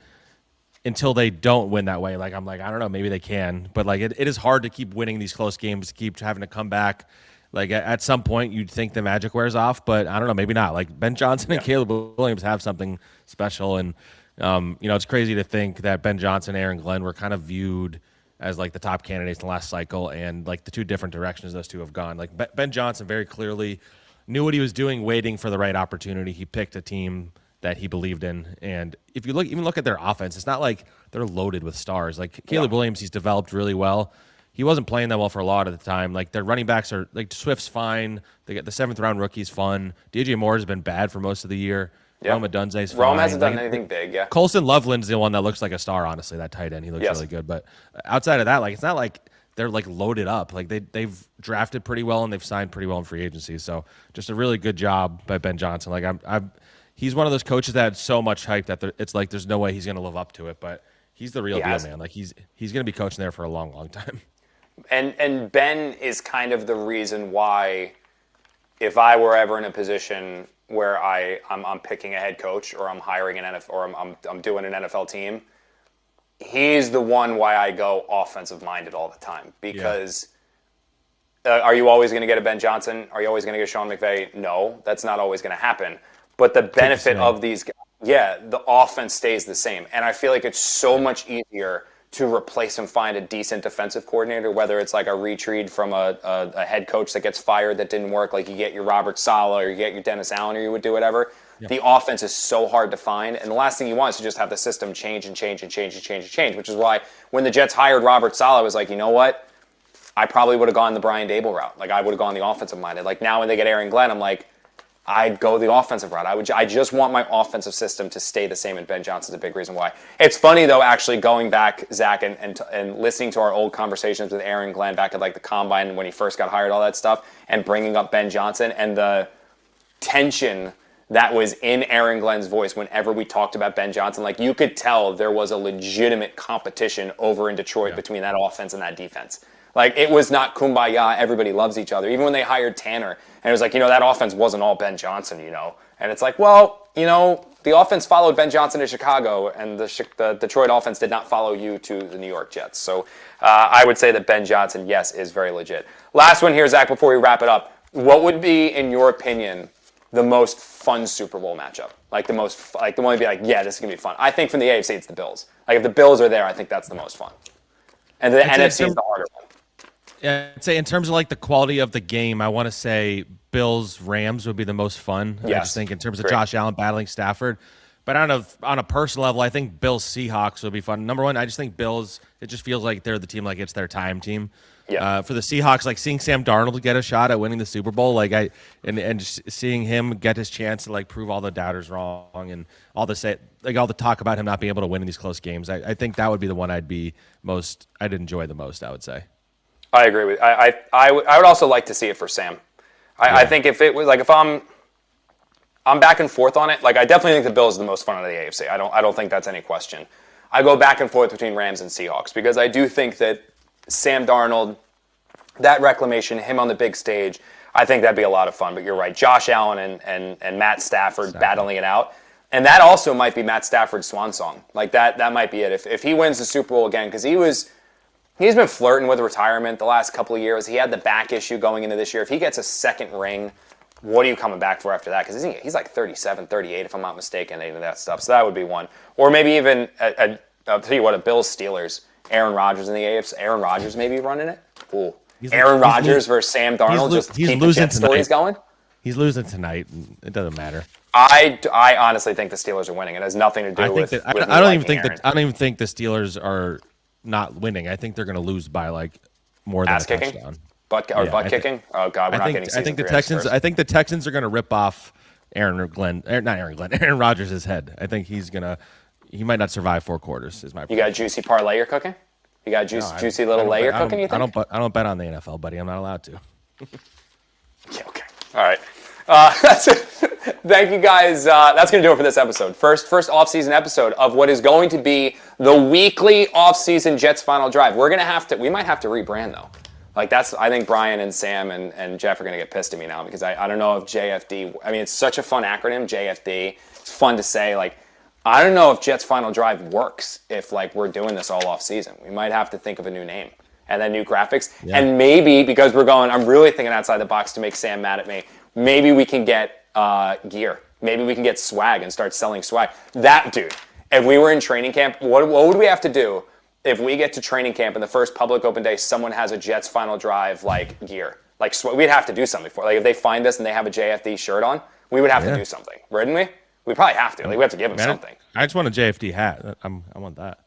until they don't win that way? Like I'm like, I don't know, maybe they can, but like it is hard to keep winning these close games, keep having to come back. Like at some point, you'd think the magic wears off, but I don't know, maybe not. Like Ben Johnson and Caleb Williams have something special, and it's crazy to think that Ben Johnson and Aaron Glenn were kind of viewed as like the top candidates in the last cycle, and like the 2 different directions those 2 have gone. Like Ben Johnson very clearly knew what he was doing, waiting for the right opportunity. He picked a team that he believed in, and if you look at their offense, it's not like they're loaded with stars. Like Caleb Williams, he's developed really well. He wasn't playing that well for a lot of the time. Like their running backs are like Swift's fine. They get the 7th round rookie's fun. DJ Moore has been bad for most of the year. Yeah. Rome Odunze's fine. Rome hasn't done anything big, yeah. Colston Loveland's the one that looks like a star, honestly, that tight end. He looks really good. But outside of that, like it's not like they're like loaded up. Like they've drafted pretty well and they've signed pretty well in free agency. So just a really good job by Ben Johnson. Like he's one of those coaches that had so much hype that it's like there's no way he's going to live up to it. But he's the real deal, man. Like he's going to be coaching there for a long, long time. And Ben is kind of the reason why, if I were ever in a position where I'm picking a head coach or I'm hiring an NFL or I'm doing an NFL team, he's the one why I go offensive minded all the time. Because are you always going to get a Ben Johnson? Are you always going to get Sean McVay? No, that's not always going to happen. But the benefit of these, the offense stays the same. And I feel like it's so much easier to replace and find a decent defensive coordinator, whether it's like a retreat from a head coach that gets fired that didn't work, like you get your Robert Saleh or you get your Dennis Allen or you would do whatever. Yeah. The offense is so hard to find, and the last thing you want is to just have the system change, which is why when the Jets hired Robert Saleh, I was like, you know what? I probably would have gone the Brian Dable route. Like I would have gone the offensive minded. Like now when they get Aaron Glenn, I'm like, I'd go the offensive route. I just want my offensive system to stay the same, and Ben Johnson's a big reason why. It's funny, though, actually, going back, Zach, and listening to our old conversations with Aaron Glenn back at like the Combine when he first got hired, all that stuff, and bringing up Ben Johnson and the tension that was in Aaron Glenn's voice whenever we talked about Ben Johnson. Like, you could tell there was a legitimate competition over in Detroit between that offense and that defense. Like, it was not kumbaya, everybody loves each other. Even when they hired Tanner, and it was like, that offense wasn't all Ben Johnson, And it's like, well, the offense followed Ben Johnson to Chicago, and the Detroit offense did not follow you to the New York Jets. So I would say that Ben Johnson, yes, is very legit. Last one here, Zach, before we wrap it up. What would be, in your opinion, the most fun Super Bowl matchup? Like the one to be like, yeah, this is going to be fun. I think from the AFC, it's the Bills. Like, if the Bills are there, I think that's the most fun. And the NFC is the harder one. Yeah, I'd say in terms of like the quality of the game, I want to say Bills-Rams would be the most fun. Yes. I just think in terms of Josh Allen battling Stafford. But on a personal level, I think Bills-Seahawks would be fun. Number one, I just think Bills, it just feels like they're the team, like it's their time team. Yeah. For the Seahawks, like seeing Sam Darnold get a shot at winning the Super Bowl, and just seeing him get his chance to like prove all the doubters wrong and all the talk about him not being able to win in these close games. I think that would be the one I'd enjoy the most, I would say. I agree with. I would also like to see it for Sam. I think if it was like if I'm back and forth on it. Like I definitely think the Bills are the most fun out of the AFC. I don't think that's any question. I go back and forth between Rams and Seahawks because I do think that Sam Darnold, that reclamation, him on the big stage, I think that'd be a lot of fun. But you're right, Josh Allen and Matt Stafford battling it out, and that also might be Matt Stafford's swan song. Like that might be it if he wins the Super Bowl again because He's been flirting with retirement the last couple of years. He had the back issue going into this year. If he gets a second ring, what are you coming back for after that? Because he's like 37, 38, if I'm not mistaken, any of that stuff. So that would be one. Or maybe even, I'll tell you what, a Bills-Steelers, Aaron Rodgers in the AFC. Aaron Rodgers maybe running it? Ooh. Aaron Rodgers versus Sam Darnold just keep the Jet stories going? He's losing tonight. It doesn't matter. I honestly think the Steelers are winning. It has nothing to do with I don't even think the Steelers are not winning. I think they're going to lose by like more than a touchdown. Butt kicking? Oh God, we're not getting season 3 I think the Texans are going to rip off Aaron Rodgers' head. I think he might not survive 4 quarters. Is my prediction. You got a juicy parlay you're cooking? You got a juicy little lay you're cooking? You think? I don't bet on the NFL, buddy. I'm not allowed to. Yeah, okay. All right. That's it. Thank you guys. That's going to do it for this episode. First off-season episode of what is going to be the weekly off-season Jets Final Drive. We might have to rebrand, though. Like, I think Brian and Sam and Jeff are going to get pissed at me now because I don't know if JFD, I mean, it's such a fun acronym, JFD. It's fun to say. Like, I don't know if Jets Final Drive works if, like, we're doing this all off-season. We might have to think of a new name and then new graphics. Yeah. And maybe, because I'm really thinking outside the box to make Sam mad at me, maybe we can get gear. Maybe we can get swag and start selling swag. That, dude, if we were in training camp, what would we have to do if we get to training camp and the first public open day, someone has a Jets Final Drive, like, gear? Like, we'd have to do something for it. Like, if they find us and they have a JFD shirt on, we would have to do something, wouldn't we? We probably have to. Like, we have to give them something. I just want a JFD hat. I want that.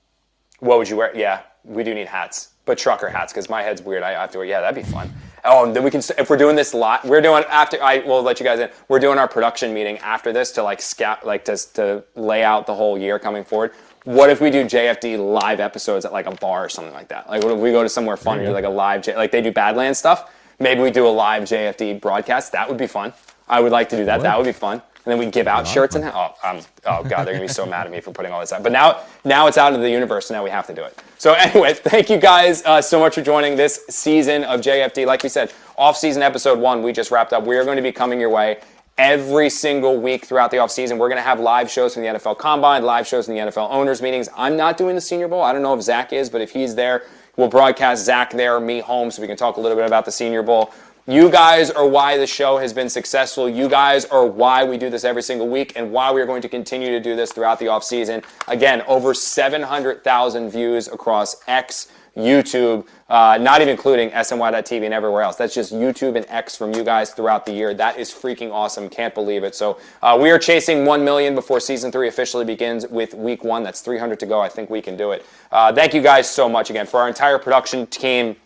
What would you wear? Yeah, we do need hats. But trucker hats, because my head's weird. I have to wear, that'd be fun. Oh, and then we can, if we're doing this live, we'll let you guys in. We're doing our production meeting after this to, like, to lay out the whole year coming forward. What if we do JFD live episodes at, like, a bar or something like that? Like, what if we go to somewhere fun and do, like, a live, like they do Badlands stuff? Maybe we do a live JFD broadcast. That would be fun. I would like to do that. That would be fun. And then we give out shirts and oh god, they're gonna be so mad at me for putting all this out. But now it's out into the universe, so now we have to do it. So anyway, thank you guys so much for joining this season of JFD. Like we said, off-season episode 1 we just wrapped up. We are going to be coming your way every single week throughout the offseason. We're going to have live shows from the NFL Combine, live shows from the NFL owners meetings. I'm not doing the Senior Bowl. I don't know if Zack is, but if he's there, we'll broadcast Zack there, me home, so we can talk a little bit about the Senior Bowl. You guys are why the show has been successful. You guys are why we do this every single week and why we're going to continue to do this throughout the offseason. Again, over 700,000 views across X, YouTube, not even including SNY.TV and everywhere else. That's just YouTube and X from you guys throughout the year. That is freaking awesome. Can't believe it. So we are chasing 1 million before season 3 officially begins with week 1. That's 300 to go. I think we can do it. Thank you guys so much again. For our entire production team,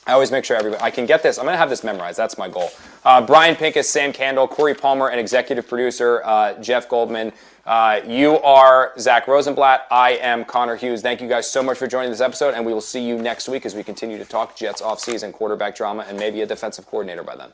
I always make sure I can get this. I'm going to have this memorized. That's my goal. Brian Pincus, Sam Candle, Corey Palmer, and executive producer Jeff Goldman. You are Zack Rosenblatt. I am Connor Hughes. Thank you guys so much for joining this episode, and we will see you next week as we continue to talk Jets offseason, quarterback drama, and maybe a defensive coordinator by then.